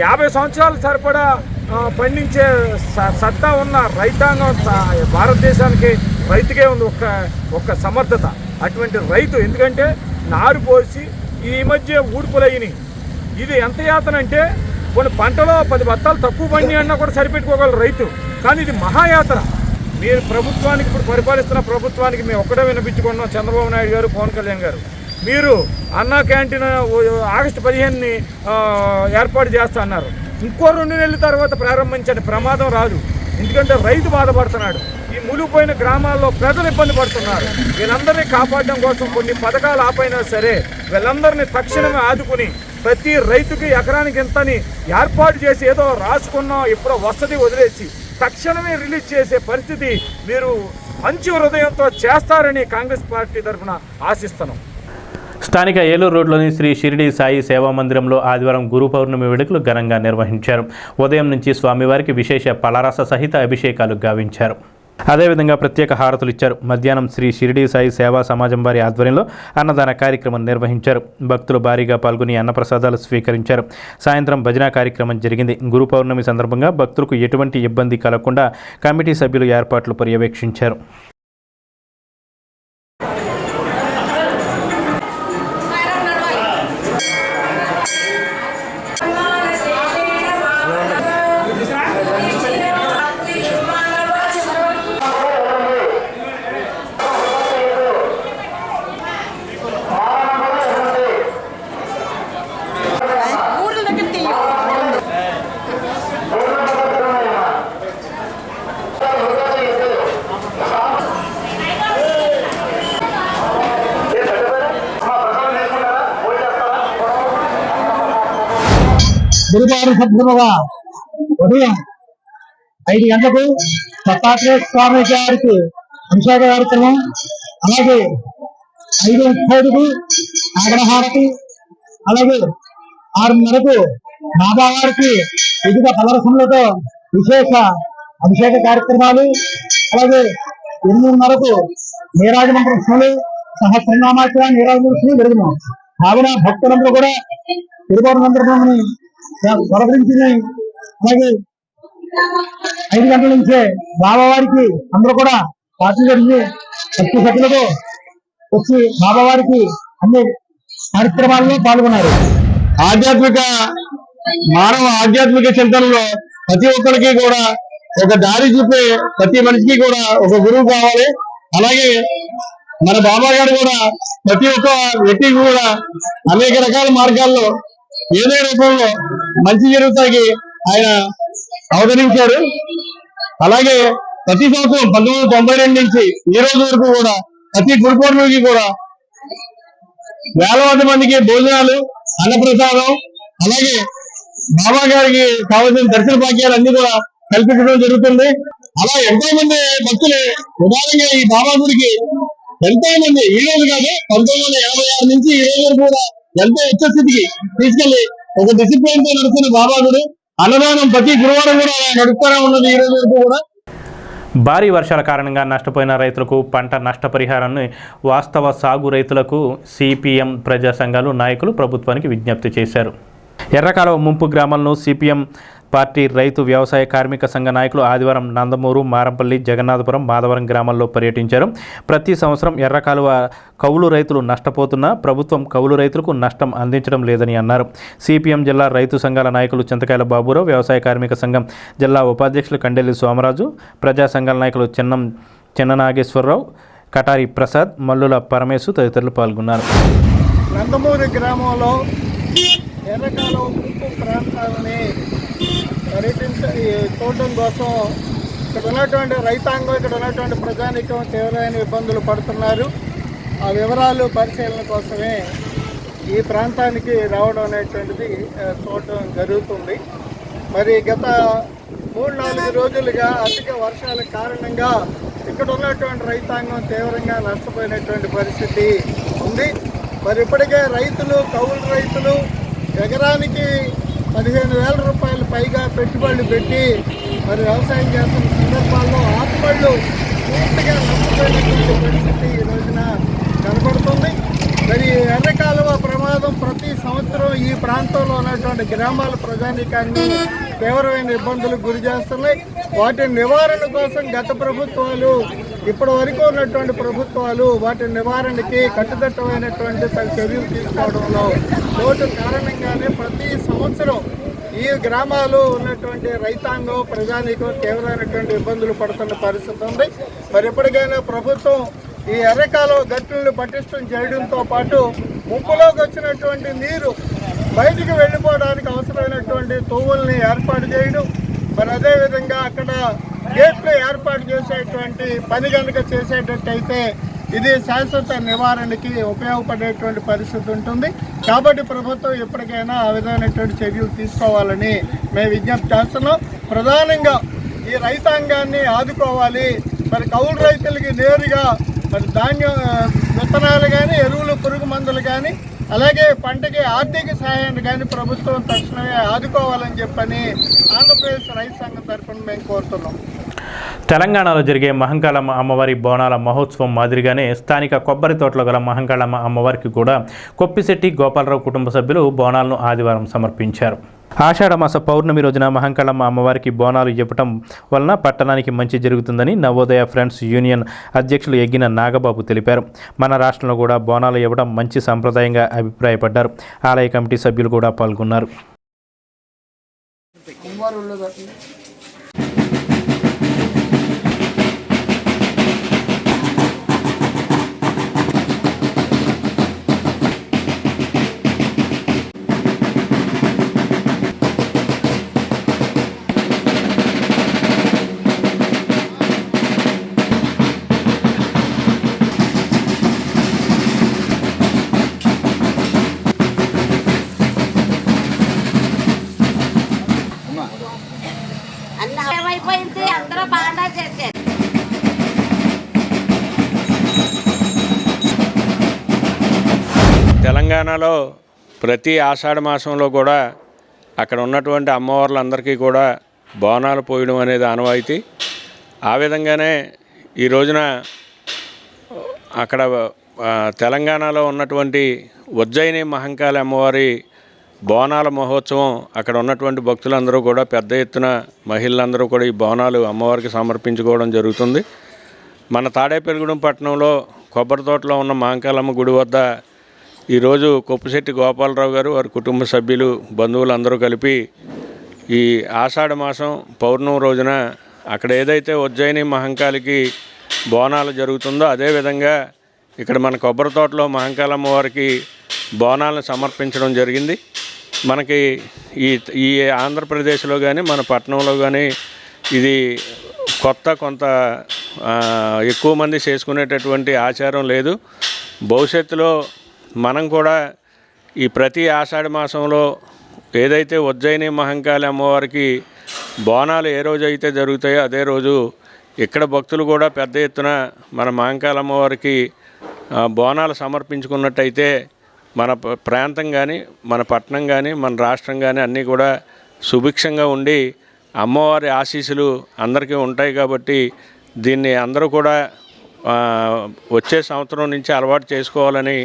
50 సంవత్సరాలు సరిపడా పండించే సత్తా ఉన్న రైతాంగం భారతదేశానికి రైతుకే ఉంది ఒక్క సమర్థత. అటువంటి రైతు, ఎందుకంటే నారు పోసి ఈ మధ్య ఊడ్పులయ్యి ఇది ఎంత యాతన అంటే కొన్ని పంటలో 10 బత్తాలు తక్కువ పండి అన్నా కూడా సరిపెట్టుకోగలరు రైతు. కానీ ఇది మహాయాత్ర. మీరు ప్రభుత్వానికి, ఇప్పుడు పరిపాలిస్తున్న ప్రభుత్వానికి మేము ఒక్కడే వినిపించుకున్నాం. చంద్రబాబు నాయుడు గారు, పవన్ కళ్యాణ్ గారు, మీరు అన్నా క్యాంటీన్ ఆగస్టు 15ని ఏర్పాటు చేస్తా అన్నారు. ఇంకో 2 నెలల తర్వాత ప్రారంభించండి, ప్రమాదం రాదు. ఎందుకంటే రైతు బాధపడుతున్నాడు, ఈ మునిగిపోయిన గ్రామాల్లో ప్రజలు ఇబ్బంది పడుతున్నారు. వీళ్ళందరినీ కాపాడడం కోసం కొన్ని పథకాలు ఆపైనా సరే వీళ్ళందరినీ తక్షణమే ఆదుకుని ప్రతి రైతుకి ఎకరానికి ఎంతని ఏర్పాటు చేసి, ఏదో రాసుకున్నాం ఇప్పుడు వసతి వదిలేసి తక్షణమే రిలీజ్ చేసే పరిస్థితి మీరు మంచి హృదయంతో చేస్తారని కాంగ్రెస్ పార్టీ తరఫున ఆశిస్తున్నాం. స్థానిక ఏలూరు రోడ్లోని శ్రీ షిరిడి సాయి సేవా మందిరంలో ఆదివారం గురు పౌర్ణమి వేడుకలు ఘనంగా నిర్వహించారు. ఉదయం నుంచి స్వామివారికి విశేష పలరస సహిత అభిషేకాలు గావించారు. అదేవిధంగా ప్రత్యేక హారతులు ఇచ్చారు. మధ్యాహ్నం శ్రీ షిరిడి సాయి సేవా సమాజం వారి ఆధ్వర్యంలో అన్నదాన కార్యక్రమం నిర్వహించారు. భక్తులు భారీగా పాల్గొని అన్నప్రసాదాలు స్వీకరించారు. సాయంత్రం భజన కార్యక్రమం జరిగింది. గురు పౌర్ణమి సందర్భంగా భక్తులకు ఎటువంటి ఇబ్బంది కలగకుండా కమిటీ సభ్యులు ఏర్పాట్లు పర్యవేక్షించారు. గురువారం సందర్భంగా ఉదయం 5 గంటలకు దత్తాత్రేయ స్వామి గారికి అభిషేక కార్యక్రమం, అలాగే 5:35కు ఆగ్రహారతి, అలాగే 6:30కు బాబావారికి వివిధ ప్రదర్శనలతో విశేష అభిషేక కార్యక్రమాలు, అలాగే 8:30కు నీరాజమంత్రములు సహస్రనామాచరణ నీరాజమంత్రులు జరుగును. కావున భక్తులందరూ కూడా తిరుపతి పలకరించి, అలాగే 5 గంటల నుంచే బాబావారికి అందరూ కూడా పార్టీ జరిగి భక్తి సభ్యులతో వచ్చి బాబావారికి అన్ని కార్యక్రమాల్లో పాల్గొన్నారు. మానవ ఆధ్యాత్మిక చింతనలో ప్రతి ఒక్కరికి కూడా ఒక దారి చూపే ప్రతి మనిషికి కూడా ఒక గురువు కావాలి. అలాగే మన బాబా గారు కూడా ప్రతి ఒక్క వ్యక్తికి కూడా అనేక రకాల మార్గాల్లో ఏదో రూపంలో మంచి జరుగుతాకి ఆయన అవతరించారు. అలాగే ప్రతి సంవత్సరం 1992 నుంచి ఈ రోజు వరకు కూడా ప్రతి గురు పౌర్ణమికి కూడా వేల మందికి భోజనాలు, అన్నప్రసాదం, అలాగే బాబా గారికి కావాల్సిన దర్శన భాగ్యాలన్నీ కూడా కల్పించడం జరుగుతుంది. అలా ఎంతో మంది భక్తులు ఉదాహరణగా ఈ బాబా గుడికి ఎంతో మంది ఈ రోజు కాదు 1986 నుంచి ఈ రోజు వరకు కూడా ఎంతో ఉచ్చస్థితికి తీసుకెళ్లి ఒక డిసిప్లిన్ తో నడుస్తున్న బాబా గుడి. అన్నదానం ప్రతి గురువారం కూడా నడుస్తూనే ఉన్నది ఈ రోజు వరకు కూడా. భారీ వర్షాల కారణంగా నష్టపోయిన రైతులకు పంట నష్టపరిహారాన్ని వాస్తవ సాగు రైతులకు సిపిఎం ప్రజా సంఘాలు నాయకులు ప్రభుత్వానికి విజ్ఞప్తి చేశారు. ఎర్రకాలువ ముంపు గ్రామాలను సిపిఎం పార్టీ రైతు వ్యవసాయ కార్మిక సంఘ నాయకులు ఆదివారం నందమూరు, మారంపల్లి, జగన్నాథపురం, మాధవరం గ్రామాల్లో పర్యటించారు. ప్రతి సంవత్సరం ఎర్రకాలువ కౌలు రైతులు నష్టపోతున్నా ప్రభుత్వం కౌలు రైతులకు నష్టం అందించడం లేదని అన్నారు. సిపిఎం జిల్లా రైతు సంఘాల నాయకులు చింతకాయల బాబురావు, వ్యవసాయ కార్మిక సంఘం జిల్లా ఉపాధ్యక్షులు కండెల్లి సోమరాజు, ప్రజా సంఘాల నాయకులు చిన్న నాగేశ్వరరావు, కటారి ప్రసాద్, మల్లుల పరమేశు తదితరులు పాల్గొన్నారు. నందమూరి గ్రామంలో ఎర్రకాలువ ముంపు ప్రాంతాలని చూడడం కోసం ఇక్కడ ఉన్నటువంటి రైతాంగం, ఇక్కడ ఉన్నటువంటి ప్రజానీకం తీవ్రమైన ఇబ్బందులు పడుతున్నారు. ఆ వివరాలు పరిశీలన కోసమే ఈ ప్రాంతానికి రావడం అనేటువంటిది చూడడం జరుగుతుంది. మరి గత 3-4 రోజులుగా అధిక వర్షాల కారణంగా ఇక్కడ ఉన్నటువంటి రైతాంగం తీవ్రంగా నష్టపోయినటువంటి పరిస్థితి ఉంది. మరి ఇప్పటికే రైతులు, కౌలు రైతులు ఎకరానికి 15,000 రూపాయలు పైగా పెట్టుబడులు పెట్టి మరి వ్యవసాయం చేస్తున్న సందర్భాల్లో ఆత్మళ్ళు పూర్తిగా నష్టపోయినటువంటి పరిస్థితి ఈ రోజున కనపడుతుంది. మరి ఎర్రకాలువ ప్రమాదం ప్రతి సంవత్సరం ఈ ప్రాంతంలో ఉన్నటువంటి గ్రామాల ప్రజానీకాన్ని తీవ్రమైన ఇబ్బందులకు గురి చేస్తున్నాయి. వాటి నివారణ కోసం గత ప్రభుత్వాలు, ఇప్పటి వరకు ఉన్నటువంటి ప్రభుత్వాలు వాటి నివారణకి కట్టుదిట్టమైనటువంటి చర్యలు తీసుకోవడంలో లోటు కారణంగానే ప్రతి సంవత్సరం ఈ గ్రామాలు ఉన్నటువంటి రైతాంగం, ప్రజానీకం తీవ్రమైనటువంటి ఇబ్బందులు పడుతున్న పరిస్థితి ఉంది. మరి ఎప్పటికైనా ప్రభుత్వం ఈ ఎర్రకాలువ గట్టులను పటిష్టం చేయడంతో పాటు ముంపులోకి వచ్చినటువంటి నీరు బయటికి వెళ్ళిపోవడానికి అవసరమైనటువంటి తొవ్వుల్ని ఏర్పాటు చేయడం, మరి అదేవిధంగా అక్కడ గేట్లు ఏర్పాటు చేసేటువంటి పని కనుక చేసేటట్టయితే ఇది శాశ్వత నివారణకి ఉపయోగపడేటువంటి పరిస్థితి ఉంటుంది. కాబట్టి ప్రభుత్వం ఎప్పటికైనా ఆ విధమైనటువంటి చర్యలు తీసుకోవాలని మేము విజ్ఞప్తి చేస్తున్నాం. ప్రధానంగా ఈ రైతాంగాన్ని ఆదుకోవాలి. మరి కౌలు రైతులకి నేరుగా మరి ధాన్యం విత్తనాలు కానీ, ఎరువులు, పురుగు మందులు కానీ, అలాగే పంటకి ఆర్థిక సహాయాన్ని కానీ ప్రభుత్వం తక్షణమే ఆదుకోవాలని చెప్పని ఆంధ్రప్రదేశ్ రైతు సంఘం తరఫున మేము కోరుతున్నాం. తెలంగాణలో జరిగే మహంకాళమ్మ అమ్మవారి బోనాల మహోత్సవం మాదిరిగానే స్థానిక కొబ్బరి తోటలో గల మహంకాళమ్మ అమ్మవారికి కూడా కొప్పిశెట్టి గోపాలరావు కుటుంబ సభ్యులు బోనాలను ఆదివారం సమర్పించారు. ఆషాఢమాస పౌర్ణమి రోజున మహంకాళమ్మ అమ్మవారికి బోనాలు ఇవ్వటం వలన పట్టణానికి మంచి జరుగుతుందని నవోదయ ఫ్రెండ్స్ యూనియన్ అధ్యక్షులు ఎగ్గిన నాగబాబు తెలిపారు. మన రాష్ట్రంలో కూడా బోనాలు ఇవ్వడం మంచి సంప్రదాయంగా అభిప్రాయపడ్డారు. ఆలయ కమిటీ సభ్యులు కూడా పాల్గొన్నారు. అయిపోయింది, అందరూ బాగా చేశారు. తెలంగాణలో ప్రతి ఆషాఢ మాసంలో కూడా అక్కడ ఉన్నటువంటి అమ్మవార్లందరికీ కూడా బోనాలు పోయడం అనేది ఆనవాయితీ. ఆ విధంగానే ఈ రోజున అక్కడ తెలంగాణలో ఉన్నటువంటి ఉజ్జయిని మహంకాళి అమ్మవారి బోనాల మహోత్సవం అక్కడ ఉన్నటువంటి భక్తులందరూ కూడా పెద్ద ఎత్తున మహిళలందరూ కూడా ఈ బోనాలు అమ్మవారికి సమర్పించుకోవడం జరుగుతుంది. మన తాడేపల్లిగూడెం పట్టణంలో కొబ్బరి తోటలో ఉన్న మహంకాళమ్మ గుడి వద్ద ఈరోజు కొప్పుశెట్టి గోపాలరావు గారు వారి కుటుంబ సభ్యులు బంధువులందరూ కలిపి ఈ ఆషాఢ మాసం పౌర్ణమి రోజున అక్కడ ఏదైతే ఉజ్జయిని మహంకాళికి బోనాలు జరుగుతుందో అదేవిధంగా ఇక్కడ మన కొబ్బరి తోటలో మహంకాళమ్మ వారికి బోనాలను సమర్పించడం జరిగింది. మనకి ఈ ఆంధ్రప్రదేశ్లో కానీ మన పట్టణంలో కానీ ఇది కొంత ఎక్కువ మంది చేసుకునేటటువంటి ఆచారం లేదు. భవిష్యత్తులో మనం కూడా ఈ ప్రతి ఆషాఢ మాసంలో ఏదైతే ఉజ్జయిని మహంకాళి అమ్మవారికి బోనాలు ఏ రోజు అయితే జరుగుతాయో అదే రోజు ఇక్కడ భక్తులు కూడా పెద్ద ఎత్తున మన మహంకాళి అమ్మవారికి బోనాలు సమర్పించుకున్నట్టయితే మన ప్రాంతం కానీ మన పట్టణం కానీ మన రాష్ట్రం కానీ అన్నీ కూడా సుభిక్షంగా ఉండి అమ్మవారి ఆశీస్సులు అందరికీ ఉంటాయి. కాబట్టి దీన్ని అందరూ కూడా వచ్చే సంవత్సరం నుంచి అలవాటు చేసుకోవాలని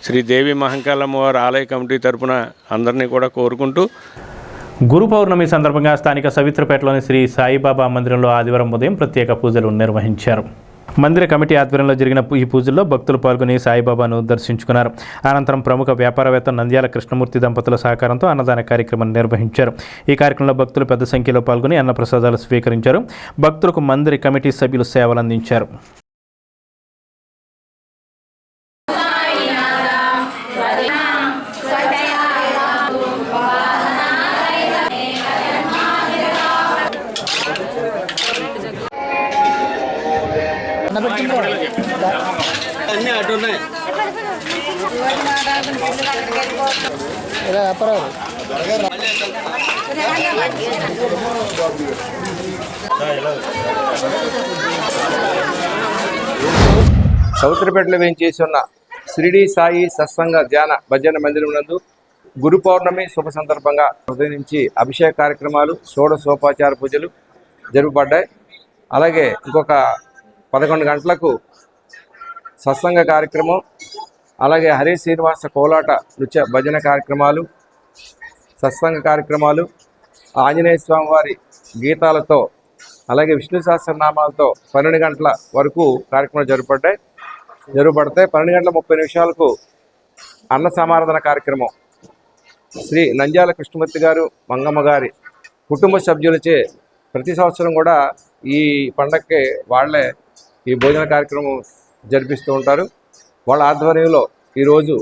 శ్రీ దేవి మహంకాళమ్మ వారి ఆలయ కమిటీ తరపున అందరినీ కూడా కోరుకుంటూ, గురు పౌర్ణమి సందర్భంగా స్థానిక సవిత్రపేటలోని శ్రీ సాయిబాబా మందిరంలో ఆదివారం ఉదయం ప్రత్యేక పూజలు నిర్వహించారు. మందిర కమిటీ ఆధ్వర్యంలో జరిగిన ఈ పూజల్లో భక్తులు పాల్గొని సాయిబాబాను దర్శించుకున్నారు. అనంతరం ప్రముఖ వ్యాపారవేత్త నంద్యాల కృష్ణమూర్తి దంపతుల సహకారంతో అన్నదాన కార్యక్రమం నిర్వహించారు. ఈ కార్యక్రమంలో భక్తులు పెద్ద సంఖ్యలో పాల్గొని అన్నప్రసాదాలు స్వీకరించారు. భక్తులకు మందిర కమిటీ సభ్యులు సేవలు అందించారు. సౌత్రపేటలో వేయించేసి ఉన్న షిరిడి సాయి సత్సంగ ధ్యాన భజన మందిరం నందు గురు పౌర్ణమి శుభ సందర్భంగా ఉదయం నుంచి అభిషేక కార్యక్రమాలు, షోడశోపచార పూజలు జరుపబడ్డాయి. అలాగే ఇంకొక 11 గంటలకు సత్సంగ కార్యక్రమం, అలాగే హరి శ్రీనివాస కోలాట నృత్య భజన కార్యక్రమాలు, సత్సంగ కార్యక్రమాలు, ఆంజనేయ స్వామి వారి గీతాలతో అలాగే విష్ణు సహస్రనామాలతో 12 గంటల వరకు కార్యక్రమాలు జరుపబడతాయి. 12 గంటల 30 నిమిషాలకు అన్న సమారాధన కార్యక్రమం శ్రీ నంద్యాల కృష్ణమూర్తి గారు మంగమ్మ గారి కుటుంబ సభ్యులచే ప్రతి సంవత్సరం కూడా ఈ పండగకి వాళ్ళే ఈ భోజన కార్యక్రమం జరిపిస్తూ ఉంటారు. వాళ్ళ ఆధ్వర్యంలో ఈరోజు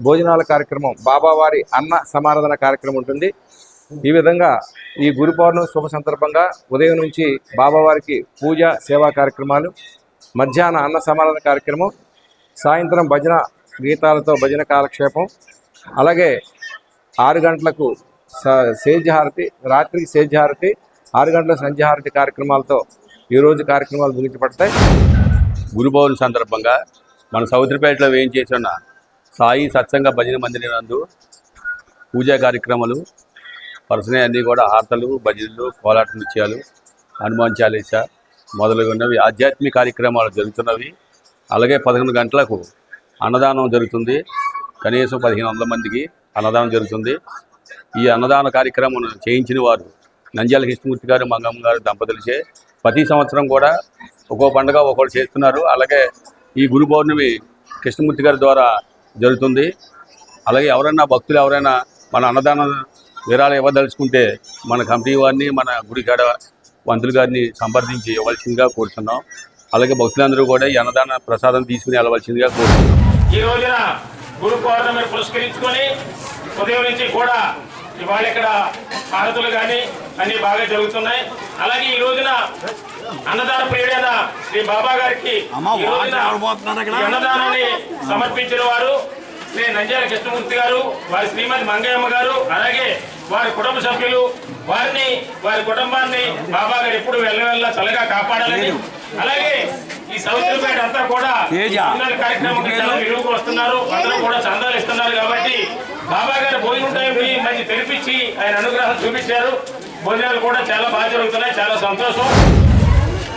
భోజనాల కార్యక్రమం, బాబావారి అన్న సమారాధన కార్యక్రమం ఉంటుంది. ఈ విధంగా ఈ గురు పౌర్ణమి శుభ సందర్భంగా ఉదయం నుంచి బాబావారికి పూజ సేవా కార్యక్రమాలు, మధ్యాహ్న అన్న సమారాధన కార్యక్రమం, సాయంత్రం భజన గీతాలతో భజన కాలక్షేపం, అలాగే 6 గంటలకు సేజ్యహారతి, రాత్రికి సేజ్యహారతి, 6 గంటల సంధ్యాహారతి కార్యక్రమాలతో ఈరోజు కార్యక్రమాలు ముగించబడతాయి. గురు పౌర్ణమి సందర్భంగా మన సౌత్రపేటలో వేయించేసి ఉన్న సాయి సత్సంగ భజన మందిరం నందు పూజా కార్యక్రమాలు వరుసనే అన్నీ కూడా హారతలు, భజనలు, కోలాట నృత్యాలు, హనుమాన్ చాలీస మొదలగున్నవి ఆధ్యాత్మిక కార్యక్రమాలు జరుగుతున్నవి. అలాగే 11 గంటలకు అన్నదానం జరుగుతుంది. కనీసం 1500 మందికి అన్నదానం జరుగుతుంది. ఈ అన్నదాన కార్యక్రమం చేయించిన వారు నంద్యాల కృష్ణమూర్తి గారు మంగమ్మ గారు దంపతులచే ప్రతి సంవత్సరం కూడా ఒక్కో పండుగ ఒక్కొక్కటి చేస్తున్నారు. అలాగే ఈ గురు పౌర్ణమి కృష్ణమూర్తి గారి ద్వారా జరుగుతుంది. అలాగే ఎవరైనా భక్తులు ఎవరైనా మన అన్నదాన విరాళం ఇవ్వదలుచుకుంటే మన కమిటీ వారిని, మన గుడికాడ పంతులు గారిని సంప్రదించి ఇవ్వాల్సిందిగా కోరుతున్నాం. అలాగే భక్తులందరూ కూడా ఈ అన్నదాన ప్రసాదం తీసుకుని వెళ్ళవలసిందిగా కోరుతున్నాం. ఈ రోజున గురు పౌర్ణమిని పురస్కరించుకొని ఉదయం నుంచి కూడా ఇవాళ ఇక్కడ హారతులు కానీ అన్ని బాగా జరుగుతున్నాయి. అలాగే ఈ రోజున అన్నదాన ప్రియుడైన శ్రీ బాబా గారికి అన్నదానాన్ని సమర్పించిన వారు శ్రీ నంద్యాల కృష్ణమూర్తి గారు, వారి శ్రీమతి మంగయ్యమ్మ గారు, అలాగే వారి కుటుంబ సభ్యులు వారిని వారి కుటుంబాన్ని బాబా గారు ఎప్పుడు వెళ్ళ చల్లగా కాపాడాలని, అలాగే ఈ సౌత్రపేట అంతా కూడా కార్యక్రమం చాలా విలువకు వస్తున్నారు, అందరూ కూడా చందాలు ఇస్తున్నారు. కాబట్టి బాబా గారు భోజనం టైంని మంచి తెరిపించి ఆయన అనుగ్రహం చూపించారు. భోజనాలు కూడా చాలా బాగా జరుగుతున్నాయి, చాలా సంతోషం.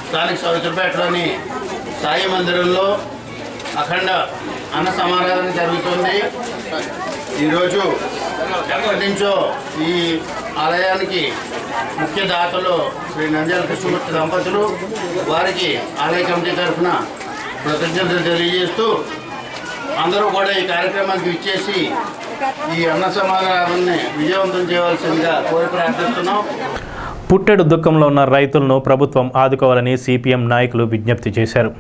స్థానిక సౌత్రపేటలోని సాయి మందిరంలో అఖండ అన్న సమారాధన జరుగుతుంది. ఈరోజు ఎప్పటి నుంచో ఈ ఆలయానికి ముఖ్య దాతలు శ్రీ నంద్యాల కృష్ణమూర్తి దంపతులు, వారికి ఆలయ కమిటీ తరఫున కృతజ్ఞతలు తెలియజేస్తూ అందరూ కూడా ఈ కార్యక్రమానికి ఇచ్చేసి ఈ అన్న సమారాధనని విజయవంతం చేయవలసిందిగా కోరి ప్రార్థిస్తున్నాం. పుట్టెడు దుఃఖంలో ఉన్న రైతులను ప్రభుత్వం ఆదుకోవాలని సిపిఎం నాయకులు విజ్ఞప్తి చేశారు.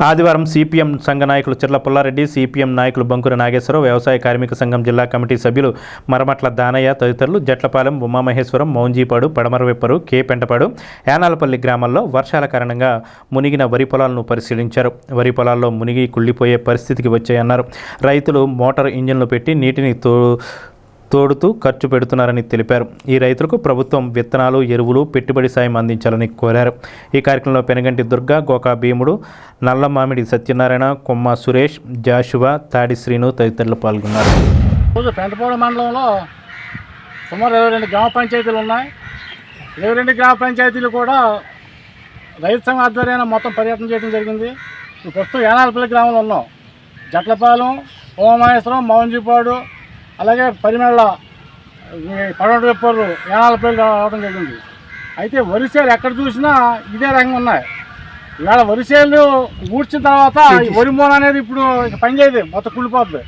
ఆదివారం సిపిఎం సంఘ నాయకులు చిర్ల పుల్లారెడ్డి, సిపిఎం నాయకులు బంకుర నాగేశ్వరరావు, వ్యవసాయ కార్మిక సంఘం జిల్లా కమిటీ సభ్యులు మరమట్ల దానయ్య తదితరులు జట్లపాలెం, ఉమామహేశ్వరం, మౌంజీపాడు, పడమరవెప్పరు, కే పెంటపాడు, యానాలపల్లి గ్రామాల్లో వర్షాల కారణంగా మునిగిన వరి పొలాలను పరిశీలించారు. వరి పొలాల్లో మునిగి కుళ్ళిపోయే పరిస్థితికి వచ్చాయన్నారు. రైతులు మోటార్ ఇంజిన్లు పెట్టి నీటిని తోడుతూ ఖర్చు పెడుతున్నారని తెలిపారు. ఈ రైతులకు ప్రభుత్వం విత్తనాలు, ఎరువులు, పెట్టుబడి సాయం అందించాలని కోరారు. ఈ కార్యక్రమంలో పెనగంటి దుర్గా, గోకా భీముడు, నల్లమామిడి సత్యనారాయణ, కొమ్మ సురేష్, జాషువా, తాడి శ్రీను తదితరులు పాల్గొన్నారు. పెంటపాడు మండలంలో సుమారు 22 గ్రామ పంచాయతీలు ఉన్నాయి. 22 గ్రామ పంచాయతీలు కూడా రైతు సంఘం ఆధ్వర్యాన్ని మొత్తం పర్యటన చేయడం జరిగింది. ఇప్పుడు ప్రస్తుతం యానాలపల్లి గ్రామంలో ఉన్నాం. జట్లపాలెం, ఉమామహేశ్వరం, మౌంజీపాడు, అలాగే పరిమళ, పడవెప్పర్రు, యానాలపల్లి రావడం జరిగింది. అయితే వరిసేలు ఎక్కడ చూసినా ఇదే రకంగా ఉన్నాయి. ఇవాళ వరిసేలు ఊడ్చిన తర్వాత వరి మూల అనేది ఇప్పుడు పనిచేయదు, మొత్తం కుళ్ళిపోతుంది.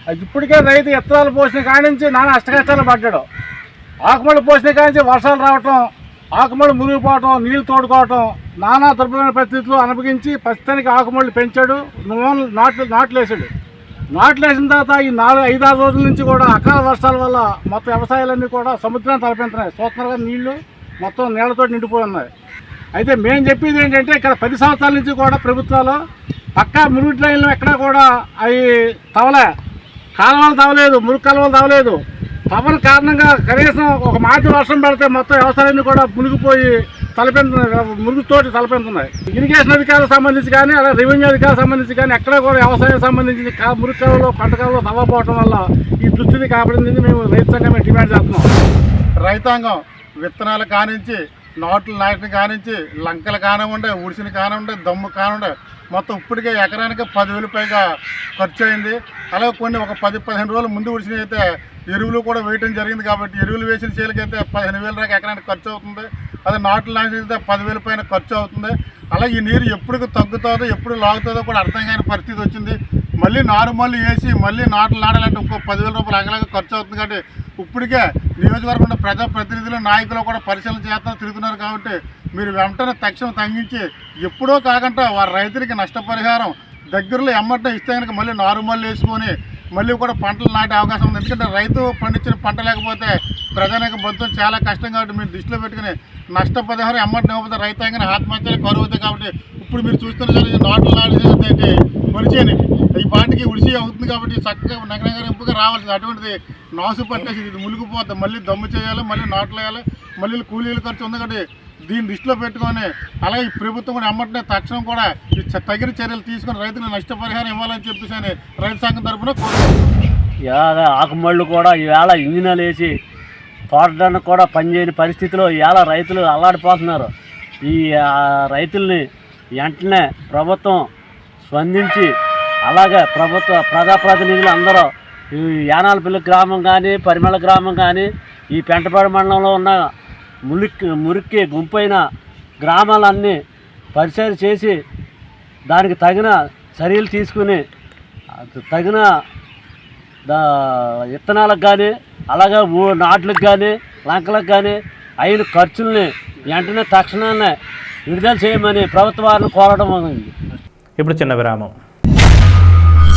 అది ఇప్పటికే రైతు ఎత్తనాలు పోసిన కానించి నానా అష్టకష్టాలు పడ్డాడు. ఆకుమళ్ళు పోసిన కానించి వర్షాలు రావటం, ఆకుమళ్ళు మునిగిపోవటం, నీళ్లు తోడుకోవటం, నానా దుర్భరమైన పరిస్థితులు అనుభవించి ప్రస్తుతానికి ఆకుమళ్ళు పెంచాడు, నాట్లు వేసాడు. నాట్లు వేసిన తర్వాత ఈ 4-5-6 రోజుల నుంచి కూడా అకాల వర్షాల వల్ల మొత్తం వ్యవసాయాలన్నీ కూడా సముద్రాన్ని తలపెడుతున్నాయి. స్వతంత్రంగా నీళ్లు మొత్తం నీళ్లతో నిండిపోయి ఉన్నాయి. అయితే మేము చెప్పేది ఏంటంటే ఇక్కడ 10 సంవత్సరాల నుంచి కూడా ప్రభుత్వాలు పక్కా మురుగు లైన్లు ఎక్కడా కూడా అవి కాలువలు తవ్వలేదు, మురుగు కాలువలు తవ్వలేదు. తవ్వని కారణంగా కనీసం ఒక మాటి వర్షం పడితే మొత్తం వ్యవసాయాన్ని కూడా మునిగిపోయి మురుగుతోటి తలపెడుతున్నాయి. ఇరిగేషన్ అధికారులకు సంబంధించి కానీ, అలాగే రెవెన్యూ అధికారులకు సంబంధించి కానీ ఎక్కడ కూడా వ్యవసాయం సంబంధించి మురుగు కాలంలో, పంట కాలంలో తవ్వకపోవడం వల్ల ఈ దుస్థితి కాబడింది మేము రైతు సంఘం డిమాండ్ చేస్తున్నాం. రైతాంగం విత్తనాలు కానించి, నాట్లు నాటిని కానించి, లంకలు కానివ్వండి, ఉడిసిన కానివ్వండి, దమ్ము కానివ్వండి, మొత్తం ఇప్పటికే ఎకరానికి 10,000 పైగా ఖర్చు అయింది. అలాగే కొన్ని ఒక 10-15 రోజుల ముందు ఉడిసినవి అయితే ఎరువులు కూడా వేయడం జరిగింది. కాబట్టి ఎరువులు వేసిన చేలకైతే 15,000 దాకా ఎకరానికి ఖర్చు అవుతుంది. అదే నాట్లు నాటితే 10,000 పైన ఖర్చు అవుతుంది. అలాగే ఈ నీరు ఎప్పుడు తగ్గుతుందో, ఎప్పుడు లాగుతుందో కూడా అర్థం కాని పరిస్థితి వచ్చింది. మళ్ళీ నారుమల్లి వేసి మళ్ళీ నాట్లు నాడాలంటే ఇంకో 10,000 రూపాయలు అగలాగా ఖర్చు అవుతుంది. కాబట్టి ఇప్పటికే నియోజకవర్గంలో ప్రజాప్రతినిధులు, నాయకులు కూడా పరిశీలన చేస్తూ తిరుగుతున్నారు. కాబట్టి మీరు వెంటనే తక్షణం తగ్గించి ఎప్పుడో కాకుండా వారి రైతులకి నష్టపరిహారం దగ్గరలో ఎమ్మటనే ఇస్తే కనుక మళ్ళీ నారుమల్లి వేసుకొని మళ్ళీ కూడా పంటలు నాటే అవకాశం ఉంది. ఎందుకంటే రైతు పండించిన పంట లేకపోతే ప్రజానికి మొత్తం చాలా కష్టం. కాబట్టి మీరు దృష్టిలో పెట్టుకుని నష్టపరిహారం ఎమ్మటనే ఇవ్వకపోతే రైతాంగాన్ని ఆత్మహత్యలు కరువు అవుతాయి. కాబట్టి ఇప్పుడు మీరు చూస్తున్న నాట్లు నాటేదంటే వరిచేనికి ఈ పాటికి ఉడిసి అవుతుంది. కాబట్టి చక్కగా నగరంగా రావాల్సింది. అటువంటిది నాసు పట్టేసి ఇది మునిగిపోతుంది. మళ్ళీ దమ్ము చేయాలి, మళ్ళీ నాట్లు వేయాలి, మళ్ళీ కూలీలు ఖర్చు ఉంది. కాబట్టి దీన్ని దృష్టిలో పెట్టుకొని అలాగే ఈ ప్రభుత్వం కూడా ఎమ్మటనే తక్షణం కూడా తగిన చర్యలు తీసుకొని రైతులకు నష్టపరిహారం ఇవ్వాలని చెప్పేసి అని రైతు సంఘం తరఫున కోరుతున్నాం. ఆకుమళ్ళు కూడా ఈవేళ ఇంజినాలు వేసి తోటడానికి కూడా పనిచేయని పరిస్థితిలో ఈవేళ రైతులు అల్లాడిపోతున్నారు. ఈ రైతుల్ని వెంటనే ప్రభుత్వం స్పందించి అలాగే ప్రజాప్రతినిధులు అందరూ ఈ యానాలపల్లి గ్రామం కానీ, పరిమళ గ్రామం కానీ, ఈ పెంటపాడు మండలంలో ఉన్న మురికి గుంపైన గ్రామాలన్నీ పరిశీలన చేసి దానికి తగిన చర్యలు తీసుకుని తగిన విత్తనాలకు కానీ, అలాగే నాట్లకు కానీ, లంకలకు కానీ అయిన ఖర్చుల్ని వెంటనే తక్షణాన్ని విడుదల చేయమని ప్రభుత్వాన్ని కోరడం ఉంది. ఇప్పుడు చిన్న విరామం.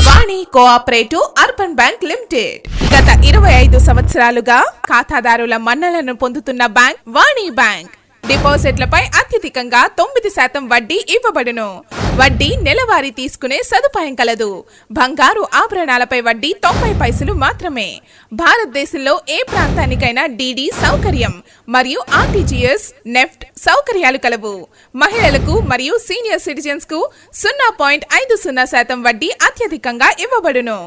వాణి కోఆపరేటివ్ అర్బన్ బ్యాంక్ లిమిటెడ్ గత 25 సంవత్సరాలుగా ఖాతాదారుల మన్నలను పొందుతున్న బ్యాంక్ వాణి బ్యాంక్. డిపాజిట్లపై అత్యధికంగా 9% వడ్డీ ఇవ్వబడును. వడ్డీ నెలవారీ తీసుకునే సదుపాయం కలదు. బంగారు ఆభరణాలపై వడ్డీ 90 పైసలు మాత్రమే. భారతదేశంలో ఏ ప్రాంతానికైనా డీడీ సౌకర్యం మరియు ఆర్టీజీఎస్, నెఫ్ట్ సౌకర్యాలు కలవు. మహిళలకు మరియు సీనియర్ సిటిజన్స్ కు 0.50% వడ్డీ అత్యధికంగా ఇవ్వబడును.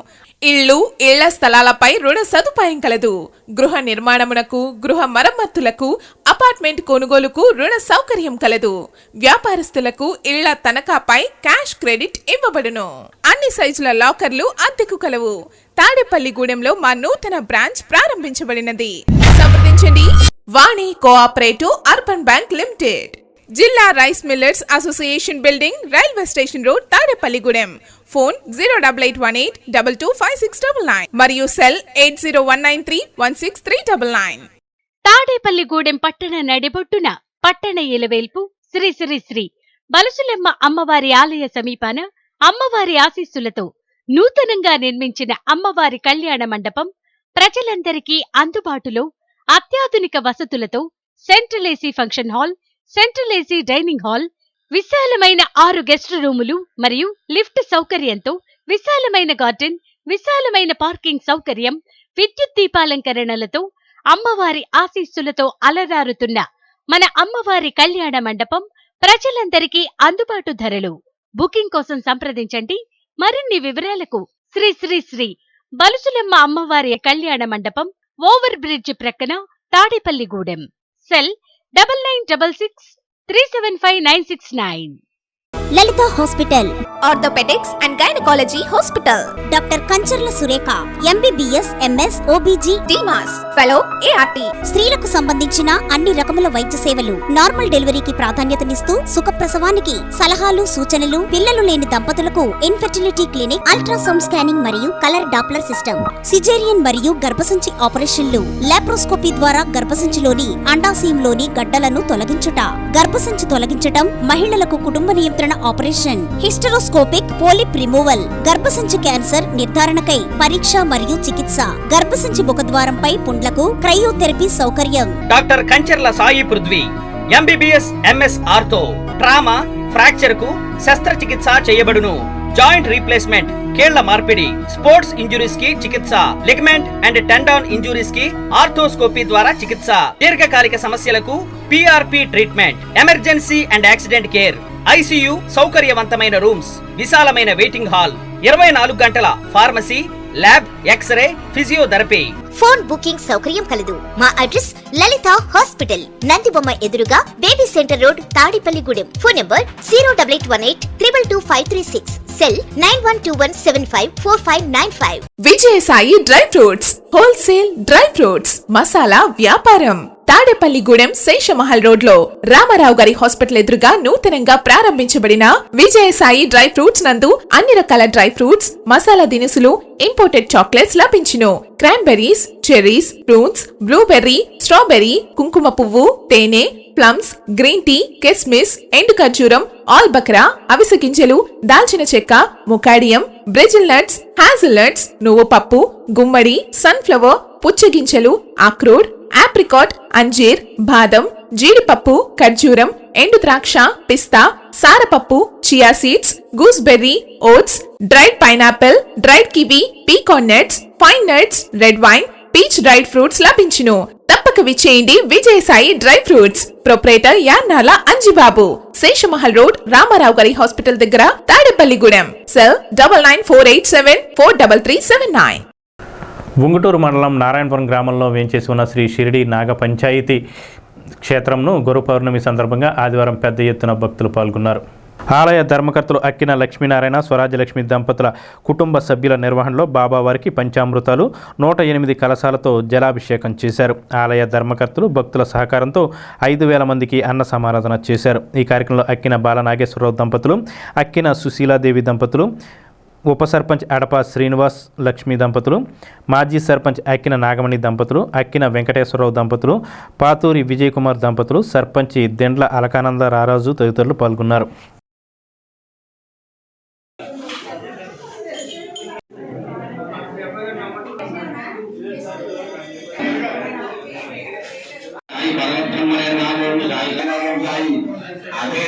ఇళ్ల స్థలాలపై రుణ సదుపాయం కలదు. గృహ నిర్మాణమునకు, గృహ మరమ్మతులకు, అపార్ట్మెంట్ కొనుగోలుకు రుణ సౌకర్యం కలదు. వ్యాపారస్తులకు ఇళ్ల తనఖాపై క్యాష్ క్రెడిట్ ఇవ్వబడును. అన్ని సైజుల లాకర్లు అద్దెకు కలవు. తాడేపల్లిగూడెంలో మా నూతన బ్రాంచ్ ప్రారంభించబడినది. సంప్రదించండి. వాణి కోఆపరేటివ్ అర్బన్ బ్యాంక్ లిమిటెడ్, జిల్లా rice millers association building, railway station road, Tadepalligudem. Phone 08818225699 మరియు సెల్ 8019316399. తాడేపల్లిగూడెం పట్టణ నడిబొట్టున పట్టణ ఇలవేల్పు శ్రీ శ్రీ శ్రీ బలుసులెమ్మ అమ్మవారి ఆలయ సమీపాన అమ్మవారి ఆశీస్సులతో నూతనంగా నిర్మించిన అమ్మవారి కళ్యాణ మండపం ప్రజలందరికీ అందుబాటులో అత్యాధునిక వసతులతో central AC function hall, central AC dining hall, విశాలమైన 6 గెస్ట్ రూములు మరియు లిఫ్ట్ సౌకర్యంతో విశాలమైన గార్డెన్, విశాలమైన పార్కింగ్ సౌకర్యం, విద్యుత్ దీపాలంకరణలతో అమ్మవారి ఆశీస్సులతో అలరారుతున్న మన అమ్మవారి కళ్యాణ మండపం ప్రజలందరికీ అందుబాటు ధరలు. బుకింగ్ కోసం సంప్రదించండి. మరిన్ని వివరాలకు శ్రీ శ్రీ శ్రీ బలుసులెమ్మ అమ్మవారి కళ్యాణ మండపం, ఓవర్ బ్రిడ్జ్ ప్రక్కన, Tadepalligudem. Cell 9966375969. Lalitha hospital, orthopaedics and gynaecology hospital. Doctor Kancharla Surekha, MBBS, MS, OBG, DMAS, fellow, ART. స్త్రీలకు సంబంధించిన అన్ని రకముల వైద్య సేవలు, నార్మల్ డెలివరీకి ప్రాధాన్యతనిస్తూ సుఖప్రసవానికి సలహాలు, సూచనలు, పిల్లలు లేని దంపతులకు ఇన్ఫెర్టిలిటీ క్లినిక్, అల్ట్రాసౌండ్ స్కానింగ్ మరియు కలర్ డాప్లర్ సిస్టమ్, సిజేరియన్ మరియు గర్భసంచి ఆపరేషన్లు, లాప్రోస్కోపీ ద్వారా గర్భసంచిలోని అండాశయంలోని గడ్డలను తొలగించుట, గర్భసంచి తొలగించటం, మహిళలకు కుటుంబ నియంత్రణ ఆపరేషన్, హిస్టరోస్కోపిక్ పోలిప్ రిమూవల్, గర్భసంచి క్యాన్సర్ నిర్ధారణకై పరీక్ష మరియు చికిత్స, గర్భసంచి ముఖద్వారంపై పుండ్లకు క్రయోథెరపీ సౌకర్యం. Doctor Kancharla Sai Prithvi, MBBS, MS ortho, trauma, fracture కు శస్త్రచికిత్స చేయబడును. జాయింట్ రీప్లేస్మెంట్, కీళ్ల మార్పిడి, స్పోర్ట్స్ ఇంజురీస్ కి చికిత్స, లిగమెంట్ అండ్ టెండాన్ ఇంజురీస్ కి ఆర్థోస్కోపీ ద్వారా చికిత్స, దీర్ఘకాలిక సమస్యలకు PRP treatment, emergency and accident care, ICU సౌకర్యవంతమైన రూమ్స్, విశాలమైన వెయిటింగ్ హాల్, 24 గంటల pharmacy, lab, x-ray, physiotherapy. Phone booking సౌకర్యం కలదు. మా అడ్రస్ లలిత హాస్పిటల్, నందిబొమ్మ ఎదురుగా, baby centre road, Tadepalligudem. Phone number 08818222536. Cell 9121754595. Vijayasai dry fruits, wholesale dry fruits, మసాలా వ్యాపారం. తాడేపల్లిగూడెం శేషమహల్ రోడ్ లో రామారావు గారి హాస్పిటల్ ఎదురుగా నూతనంగా ప్రారంభించబడిన విజయసాయి డ్రై ఫ్రూట్స్ నందు అన్ని రకాల డ్రై ఫ్రూట్స్, మసాలా దినుసులు, ఇంపోర్టెడ్ చాక్లెట్స్ లభించును. Cranberries, cherries, prunes, blueberry, strawberry, కుంకుమ పువ్వు, తేనె, ప్లమ్స్, గ్రీన్ టీ, కిస్మిస్, ఎండు ఖర్జూరం, ఆల్ బక్రా, అవిసె గింజలు, దాల్చిన చెక్క, ముకాడియం, బ్రెజిల్ నట్స్, హ్యాజిల్ నట్స్, నువ్వు పప్పు, గుమ్మడి, సన్ఫ్లవర్, పుచ్చగింజలు, అక్రోడ్, ఆప్రికాట్, అంజీర్, బాదం, జీడిపప్పు, ఖర్జూరం, ఎండు ద్రాక్ష, పిస్తా, సారపప్పు, chia seeds, gooseberry, oats, dried pineapple, dried kiwi, pecan nuts, pine nuts, red wine, peach dried fruits లభించును. తప్పక విచ్చేయండి Vijayasai dry fruits. Proprietor Yannala Anjibabu, Seshamahal road, Ramarao గారి హాస్పిటల్ దగ్గర, తాడేపల్లిగూడెం. సెల్ 9948743379. ఉంగుటూరు మండలం నారాయణపురం గ్రామంలో వేంచేసి ఉన్న శ్రీ షిరిడి నాగ పంచాయతీ క్షేత్రంను గురు పౌర్ణమి సందర్భంగా ఆదివారం పెద్ద ఎత్తున భక్తులు పాల్గొన్నారు. ఆలయ ధర్మకర్తలు అక్కిన లక్ష్మీనారాయణ, స్వరాజ్యలక్ష్మి దంపతుల కుటుంబ సభ్యుల నిర్వహణలో బాబావారికి పంచామృతాలు, 108 కలశాలతో జలాభిషేకం చేశారు. ఆలయ ధర్మకర్తలు భక్తుల సహకారంతో 5000 మందికి అన్న సమారాధన చేశారు. ఈ కార్యక్రమంలో అక్కిన బాలనాగేశ్వరరావు దంపతులు, అక్కిన సుశీలాదేవి దంపతులు, ఉప సర్పంచ్ అడప శ్రీనివాస్ లక్ష్మి దంపతులు, మాజీ సర్పంచ్ అక్కిన నాగమణి దంపతులు, అక్కిన వెంకటేశ్వరరావు దంపతులు, పాతూరి విజయ్ కుమార్ దంపతులు, సర్పంచి దెండ్ల అలకానంద రారాజు తదితరులు పాల్గొన్నారు. అదే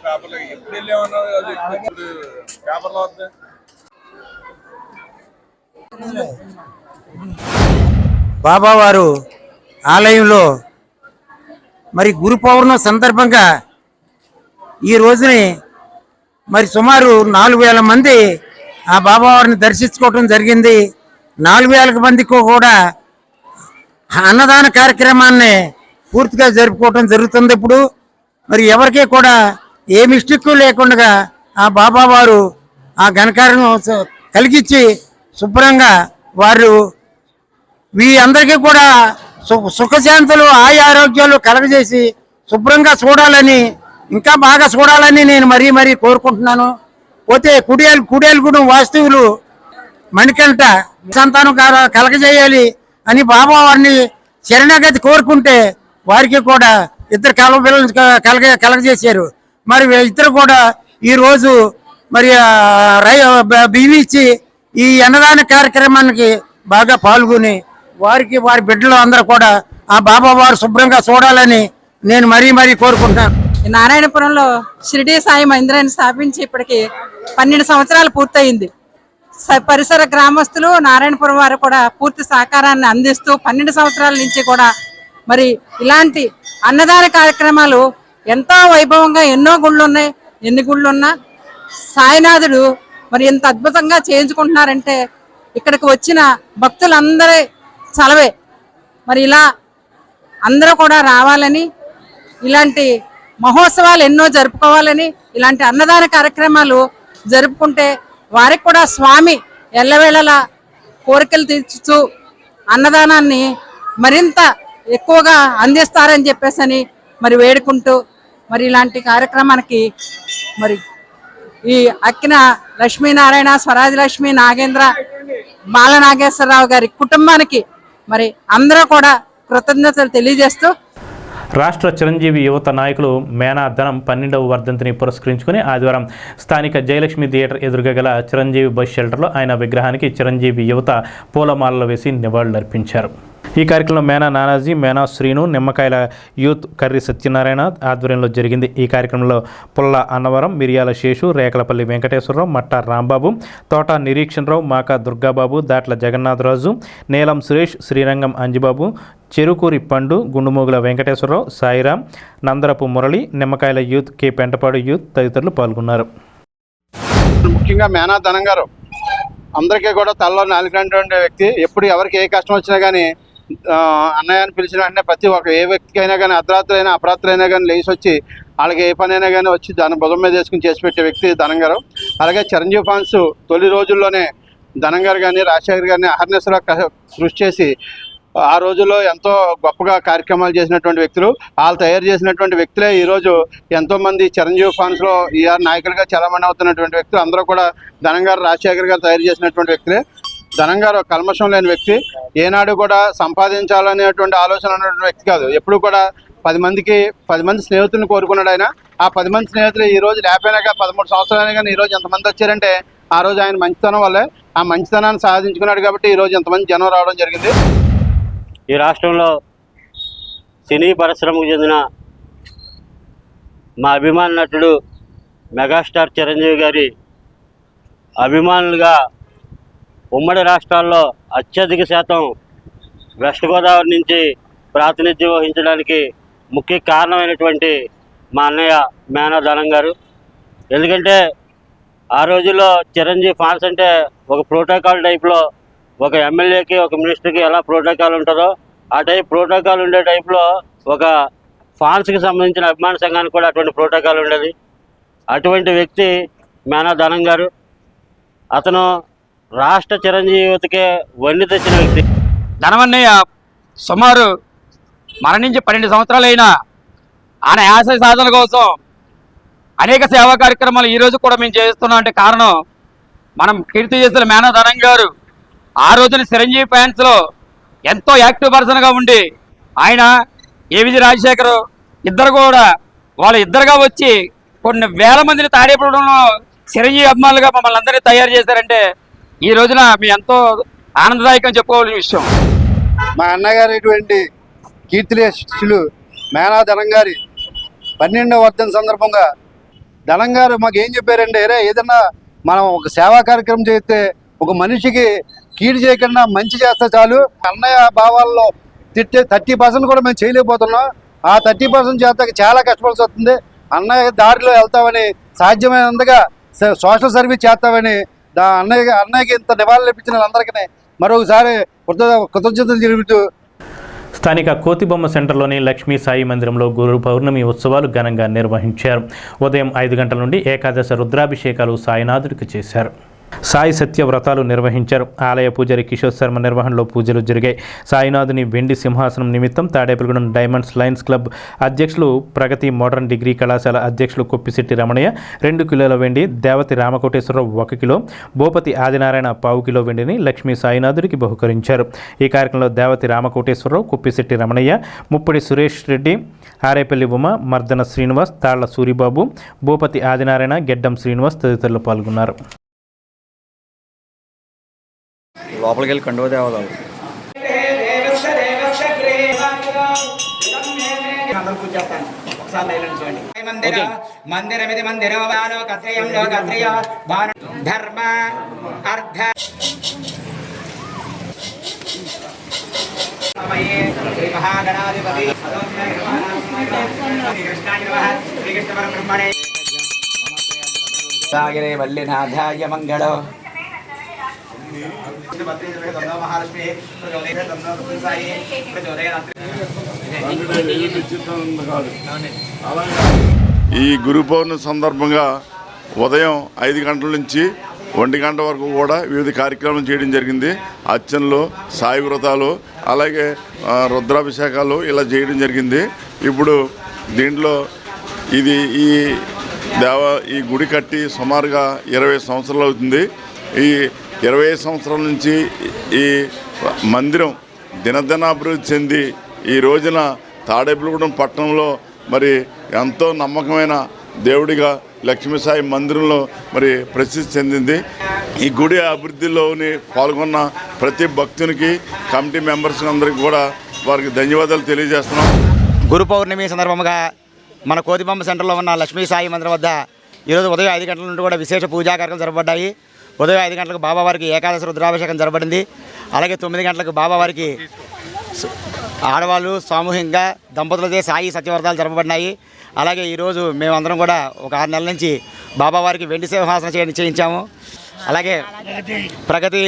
పేపర్లో ఎప్పుడు వెళ్ళామన్నది అది ఇప్పుడు పేపర్లో వద్దా. బాబావారు ఆలయంలో మరి గురు పౌర్ణమి సందర్భంగా ఈ రోజుని మరి సుమారు 4,000 మంది ఆ బాబావారిని దర్శించుకోవడం జరిగింది. 4,000 మందికి కూడా అన్నదాన కార్యక్రమాన్ని పూర్తిగా జరుపుకోవడం జరుగుతుంది. ఇప్పుడు మరి ఎవరికి కూడా ఏ మిస్టేక్ లేకుండా ఆ బాబావారు ఆ ఘనకార్యం కలిగించి శుభ్రంగా వారు అందరికీ కూడా సుఖశాంతులు ఆరోగ్యాలు కలగజేసి శుభ్రంగా చూడాలని, ఇంకా బాగా చూడాలని నేను మరీ కోరుకుంటున్నాను. పోతే కుడేలుగూడెం వాస్తువులు మణికంఠ సంతానం కలగజేయాలి అని బాబావారిని శరణాగతి కోరుకుంటే వారికి కూడా 2 కలవ పిల్లలు కలగజేశారు. మరి ఇద్దరు కూడా ఈరోజు మరి బియ్యం ఇచ్చి ఈ అన్నదాన కార్యక్రమానికి బాగా పాల్గొని వారికి వారి బిడ్డలు అందరూ కూడా ఆ బాబావారు శుభ్రంగా చూడాలని నేను మరీ కోరుకుంటున్నాను. నారాయణపురంలో షిరిడి సాయి మందిరాన్ని స్థాపించి ఇప్పటికి 12 సంవత్సరాలు పూర్తయింది. పరిసర గ్రామస్తులు నారాయణపురం వారు కూడా పూర్తి సహకారాన్ని అందిస్తూ 12 సంవత్సరాల నుంచి కూడా మరి ఇలాంటి అన్నదాన కార్యక్రమాలు ఎంతో వైభవంగా ఎన్నో గుళ్ళు ఉన్నాయి. ఎన్ని గుళ్ళు ఉన్నా సాయినాథుడు మరి ఎంత అద్భుతంగా చేయించుకుంటున్నారంటే ఇక్కడికి వచ్చిన భక్తులందరి చలవే. మరి ఇలా అందరూ కూడా రావాలని, ఇలాంటి మహోత్సవాలు ఎన్నో జరుపుకోవాలని, ఇలాంటి అన్నదాన కార్యక్రమాలు జరుపుకుంటే వారికి కూడా స్వామి ఎల్లవేళలా కోరికలు తీర్చుతూ అన్నదానాన్ని మరింత ఎక్కువగా అందిస్తారని చెప్పేసి మరి వేడుకుంటూ మరి ఇలాంటి కార్యక్రమానికి మరి ఈ అక్కిన లక్ష్మీనారాయణ, స్వరాజలక్ష్మి, నాగేంద్ర, బాలనాగేశ్వరరావు గారి కుటుంబానికి మరి అందరూ కూడా కృతజ్ఞతలు తెలియజేస్తూ రాష్ట్ర చిరంజీవి యువత నాయకులు మేనా ధనం 12వ వర్ధంతిని పురస్కరించుకుని ఆదివారం స్థానిక జయలక్ష్మి థియేటర్ ఎదురుగా గల చిరంజీవి బస్ షెల్టర్లో ఆయన విగ్రహానికి చిరంజీవి యువత పూలమాలలు వేసి నివాళులర్పించారు. ఈ కార్యక్రమంలో మేనా నానాజీ, మేనా శ్రీను, నిమ్మకాయల యూత్ కర్రీ సత్యనారాయణ ఆధ్వర్యంలో జరిగింది. ఈ కార్యక్రమంలో పుల్ల అన్నవరం, మిరియాల శేషు, రేకలపల్లి వెంకటేశ్వరరావు, మట్టా రాంబాబు, తోట నిరీక్షణరావు, మాకా దుర్గాబాబు, దాట్ల జగన్నాథరాజు, నీలం సురేష్, శ్రీరంగం అంజిబాబు, చెరుకూరి పండు, గుండుమూగుల వెంకటేశ్వరరావు, సాయిరాం, నందరపు మురళి, నిమ్మకాయల యూత్, కె పెంటపాడు యూత్ తదితరులు పాల్గొన్నారు. ముఖ్యంగా మేనా ధనం గారు అందరికీ కూడా తలలో నాలుగంటే వ్యక్తి. ఎప్పుడు ఎవరికి ఏ కష్టం వచ్చినా కానీ అన్నయ్య అని పిలిచిన వెంటనే ప్రతి ఒక్క ఏ వ్యక్తికి అయినా కానీ అర్ధరాత్రి అయినా అపరాత్రి అయినా కానీ లేచి వచ్చి వాళ్ళకి ఏ పని అయినా కానీ వచ్చి దాని భుజం మీద వేసుకుని చేసి పెట్టే వ్యక్తి ధనం గారు. అలాగే చిరంజీవి ఫ్యాన్స్ తొలి రోజుల్లోనే ధనం గారు కానీ రాజశేఖర్ గారిని అహర్నిశలో కృషి చేసి ఆ రోజుల్లో ఎంతో గొప్పగా కార్యక్రమాలు చేసినటువంటి వ్యక్తులు. వాళ్ళు తయారు చేసినటువంటి వ్యక్తులే ఈరోజు ఎంతోమంది చిరంజీవి ఫ్యాన్స్లో ఈఆర్ నాయకులుగా చాలామంది అవుతున్నటువంటి వ్యక్తులు అందరూ కూడా ధనం గారు, రాజశేఖర్ గారు తయారు చేసినటువంటి వ్యక్తులే. ధనం గారు కల్మషం లేని వ్యక్తి, ఏనాడు కూడా సంపాదించాలనేటువంటి ఆలోచన ఉన్నటువంటి వ్యక్తి కాదు. ఎప్పుడు కూడా 10 మంది స్నేహితులను కోరుకున్నాడు ఆయన. ఆ 10 మంది స్నేహితులు ఈ రోజు లేకపోయినాక 13 సంవత్సరాలు కానీ ఈరోజు ఎంతమంది వచ్చారంటే ఆ రోజు ఆయన మంచితనం వల్లే. ఆ మంచితనాన్ని సాధించుకున్నాడు కాబట్టి ఈరోజు ఎంతమంది జనం రావడం జరిగింది. ఈ రాష్ట్రంలో సినీ పరిశ్రమకు చెందిన మా అభిమాన నటుడు మెగాస్టార్ చిరంజీవి గారి అభిమానులుగా ఉమ్మడి రాష్ట్రాల్లో అత్యధిక శాతం వెస్ట్ గోదావరి నుంచి ప్రాతినిధ్యం వహించడానికి ముఖ్య కారణమైనటువంటి మా అన్నయ్య మేనా ధనం గారు. ఎందుకంటే ఆ రోజుల్లో చిరంజీవి ఫ్యాన్స్ అంటే ఒక ప్రోటోకాల్ టైప్లో ఒక ఎమ్మెల్యేకి ఒక మినిస్టర్కి ఎలా ప్రోటోకాల్ ఉంటుందో ఆ టైప్ ప్రోటోకాల్ ఉండే టైప్లో ఒక ఫ్యాన్స్కి సంబంధించిన అభిమాన సంఘానికి కూడా అటువంటి ప్రోటోకాల్ ఉండేది. అటువంటి వ్యక్తి మేనా ధనం గారు. అతను రాష్ట్ర చిరంజీవి యువతకే వన్నె తెచ్చిన వ్యక్తి. ధనమన్నయ్య సుమారు మరణించి 12 సంవత్సరాలైనా ఆయన ఆశయ సాధన కోసం అనేక సేవా కార్యక్రమాలు ఈరోజు కూడా మేము చేస్తున్నాం. అంటే కారణం మనం కీర్తి చేసిన మేనధనం గారు ఆ రోజున చిరంజీవి ఫ్యాన్స్లో ఎంతో యాక్టివ్ పర్సన్గా ఉండి ఆయన ఏవిజి రాజశేఖర్ ఇద్దరు కూడా వాళ్ళు ఇద్దరుగా వచ్చి కొన్ని వేల మందిని తాడేపడంలో చిరంజీవి అభిమానులుగా మమ్మల్ని అందరినీ తయారు చేశారంటే ఈ రోజున మీ ఎంతో ఆనందదాయకం చెప్పుకోవాల్సిన విషయం. మా అన్నగారైనటువంటి కీర్తిశిష్యులు మేనాధనం గారి 12వ వర్ధంతి సందర్భంగా ధనం గారు మాకు ఏం చెప్పారంటే, ఏదన్నా మనం ఒక సేవా కార్యక్రమం చేస్తే ఒక మనిషికి కీడు చేయకుండా మంచి చేస్తే చాలు. అన్నయ్య భావాల్లో 30% కూడా మేము చేయలేకపోతున్నాం. ఆ 30% చేత చాలా కష్టపడాల్సి వస్తుంది. అన్నయ్య దారిలో వెళ్తామని, సాధ్యమైనంతగా సోషల్ సర్వీస్ చేస్తామని అన్నయ్యకి ఇంత నివాళులు ఇప్పించిన అందరికీ మరొకసారి కృతజ్ఞతలు తెలుపుతూ స్థానిక కోతిబొమ్మ సెంటర్లోని లక్ష్మీ సాయి మందిరంలో గురు పౌర్ణమి ఉత్సవాలు ఘనంగా నిర్వహించారు. ఉదయం 5 గంటల నుండి ఏకాదశ రుద్రాభిషేకాలు సాయినాథుడికి చేశారు. సాయి సత్య వ్రతాలు నిర్వహించారు. ఆలయ పూజారి కిషోర్ శర్మ నిర్వహణలో పూజలు జరిగాయి. సాయినాథుని వెండి సింహాసనం నిమిత్తం తాడేపల్లిగూడెం డైమండ్స్ లయన్స్ క్లబ్ అధ్యక్షులు, ప్రగతి మోడర్న్ డిగ్రీ కళాశాల అధ్యక్షులు కొప్పిశెట్టి రమణయ్య 2 కిలోల వెండి, దేవతి రామకోటేశ్వరరావు 1 కిలో, భూపతి ఆదినారాయణ 1/4 కిలో వెండిని లక్ష్మీ సాయినాథుడికి బహుకరించారు. ఈ కార్యక్రమంలో దేవతి రామకోటేశ్వరరావు, కొప్పిశెట్టి రమణయ్య, ముప్పడి సురేష్ రెడ్డి, ఆరేపల్లి ఉమ, మర్దన శ్రీనివాస్, తాళ్ల సూరిబాబు, భూపతి ఆదినారాయణ, గెడ్డం శ్రీనివాస్ తదితరులు పాల్గొన్నారు. లోపలికి వెళ్ళి కండువ తేవాలి. మందిరమిది మందిరో బాలో కత్రయంలో కత్రయ ధర్మ అర్థ శ్రీ మహాగణాధిపతి శ్రీకృష్ణ పరబ్రహ్మణే సాగరే వల్లినాథాయ మంగళో ఈ గురు పౌర్ణమి సందర్భంగా ఉదయం 5 గంటల నుంచి 1 గంట వరకు కూడా వివిధ కార్యక్రమాలు చేయడం జరిగింది. అర్చనలు, సాయి వ్రతాలు, అలాగే రుద్రాభిషేకాలు ఇలా చేయడం జరిగింది. ఇప్పుడు దీంట్లో ఈ గుడి కట్టి సుమారుగా 20 సంవత్సరాలు అవుతుంది. ఈ 20 సంవత్సరాల నుంచి ఈ మందిరం దినదినాభివృద్ధి చెంది ఈ రోజున తాడేపల్లిగూడెం పట్టణంలో మరి ఎంతో నమ్మకమైన దేవుడిగా లక్ష్మీ సాయి మందిరంలో మరి ప్రసిద్ధి చెందింది. ఈ గుడి అభివృద్ధిలోని పాల్గొన్న ప్రతి భక్తునికి, కమిటీ మెంబర్స్ అందరికీ కూడా వారికి ధన్యవాదాలు తెలియజేస్తున్నాం. గురు పౌర్ణమి సందర్భంగా మన కోతిబొమ్మ సెంటర్లో ఉన్న లక్ష్మీ సాయి మందిరం వద్ద ఈరోజు ఉదయం 5 గంటల నుండి కూడా విశేష పూజా కార్యక్రమాలు జరపబడ్డాయి. ఉదయం 5 గంటలకు బాబావారికి ఏకాదశ రుద్రాభిషేకం జరపబడింది. అలాగే 9 గంటలకు బాబావారికి ఆడవాళ్ళు సామూహికంగా దంపతులతో సాయి సత్యవ్రతాలు జరపబడినాయి. అలాగే ఈరోజు మేమందరం కూడా ఒక 6 నెలల నుంచి బాబావారికి వెండి సింహాసనం చేయించాము. అలాగే ప్రగతి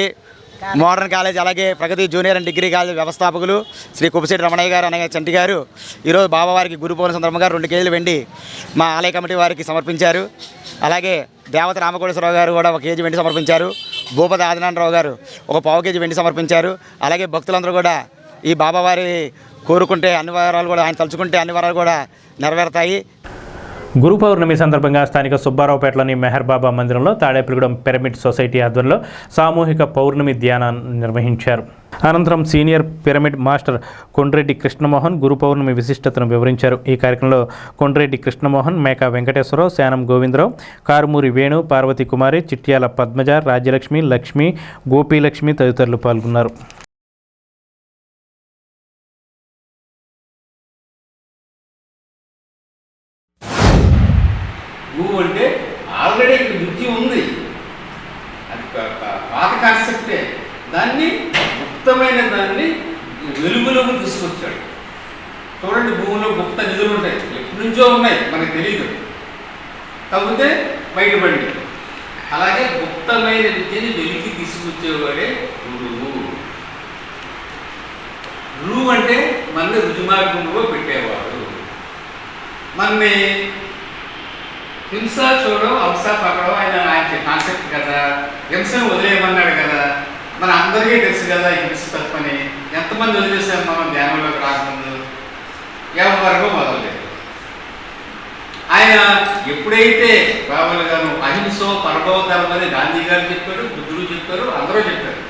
మోడర్న్ కాలేజ్, అలాగే ప్రగతి జూనియర్ అండ్ డిగ్రీ కాలేజ్ వ్యవస్థాపకులు శ్రీ కొప్పిశెట్టి రమణయ్య గారు అనే చంటి గారు ఈరోజు బాబావారికి గురు పౌర్ణమి సందర్భంగా 2 కేజీలు వెండి మా ఆలయ కమిటీ వారికి సమర్పించారు. అలాగే దేవత రామకోటేశ్వరరావు గారు కూడా 1 కేజీ వెండి సమర్పించారు. భూపతి ఆదినారాయణరావు గారు 1 కేజీ వెండి సమర్పించారు. అలాగే భక్తులందరూ కూడా ఈ బాబావారి కోరుకుంటే అన్ని వారాలు కూడా, ఆయన తలుచుకుంటే అన్ని వారాలు కూడా నెరవేరుతాయి. గురు పౌర్ణమి సందర్భంగా స్థానిక సుబ్బారావుపేటలోని మెహర్ బాబా మందిరంలో తాడేపల్లిగూడెం పిరమిడ్ సొసైటీ ఆధ్వర్యంలో సామూహిక పౌర్ణమి ధ్యానాన్ని నిర్వహించారు. అనంతరం senior pyramid master Kondreddy Krishnamohan Guru Purnima విశిష్టతను వివరించారు. ఈ కార్యక్రమంలో కొండ్రెడ్డి కృష్ణమోహన్, మేకా వెంకటేశ్వరరావు, శానం గోవిందరావు, కారుమూరి వేణు, పార్వతి కుమారి, చిట్యాల పద్మజ, రాజ్యలక్ష్మి, లక్ష్మి, గోపీలక్ష్మి తదితరులు పాల్గొన్నారు. గురువు అంటే ఆల్రెడీ ఇక్కడ బుద్ధి ఉంది, అది పాత కాన్సెప్టే. దాన్ని గుప్తమైన దాన్ని వెలుగులోకి తీసుకొచ్చాడు. చూడండి, భూమిలో గుప్త నిధులు ఉంటాయి, ఎప్పటి నుంచో ఉన్నాయి, మనకు తెలియదు, కాకపోతే బయటపడింది. అలాగే గుప్తమైన విద్యని వెలికి తీసుకొచ్చేవాడే గురువు. గురువు అంటే మన రుజుమార్గంలో పెట్టేవాడు. మనని హింస చూడడం, హింస పక్కడం ఆయన కాన్సెప్ట్ కదా. హింసను వదిలేయమన్నాడు కదా. మన అందరికీ తెలుసు కదా ఈ హింస తప్పని. ఎంతమంది వదిలేసాం మనం ధ్యానంలోకి రాకముందు? ఎవరి వరకు మొదలలేదు. ఆయన ఎప్పుడైతే బాబాలు గారు అహింసో పరభవ ధర్మం అని గాంధీ గారు చెప్పారు, బుద్ధుడు చెప్పారు, అందరూ చెప్పారు.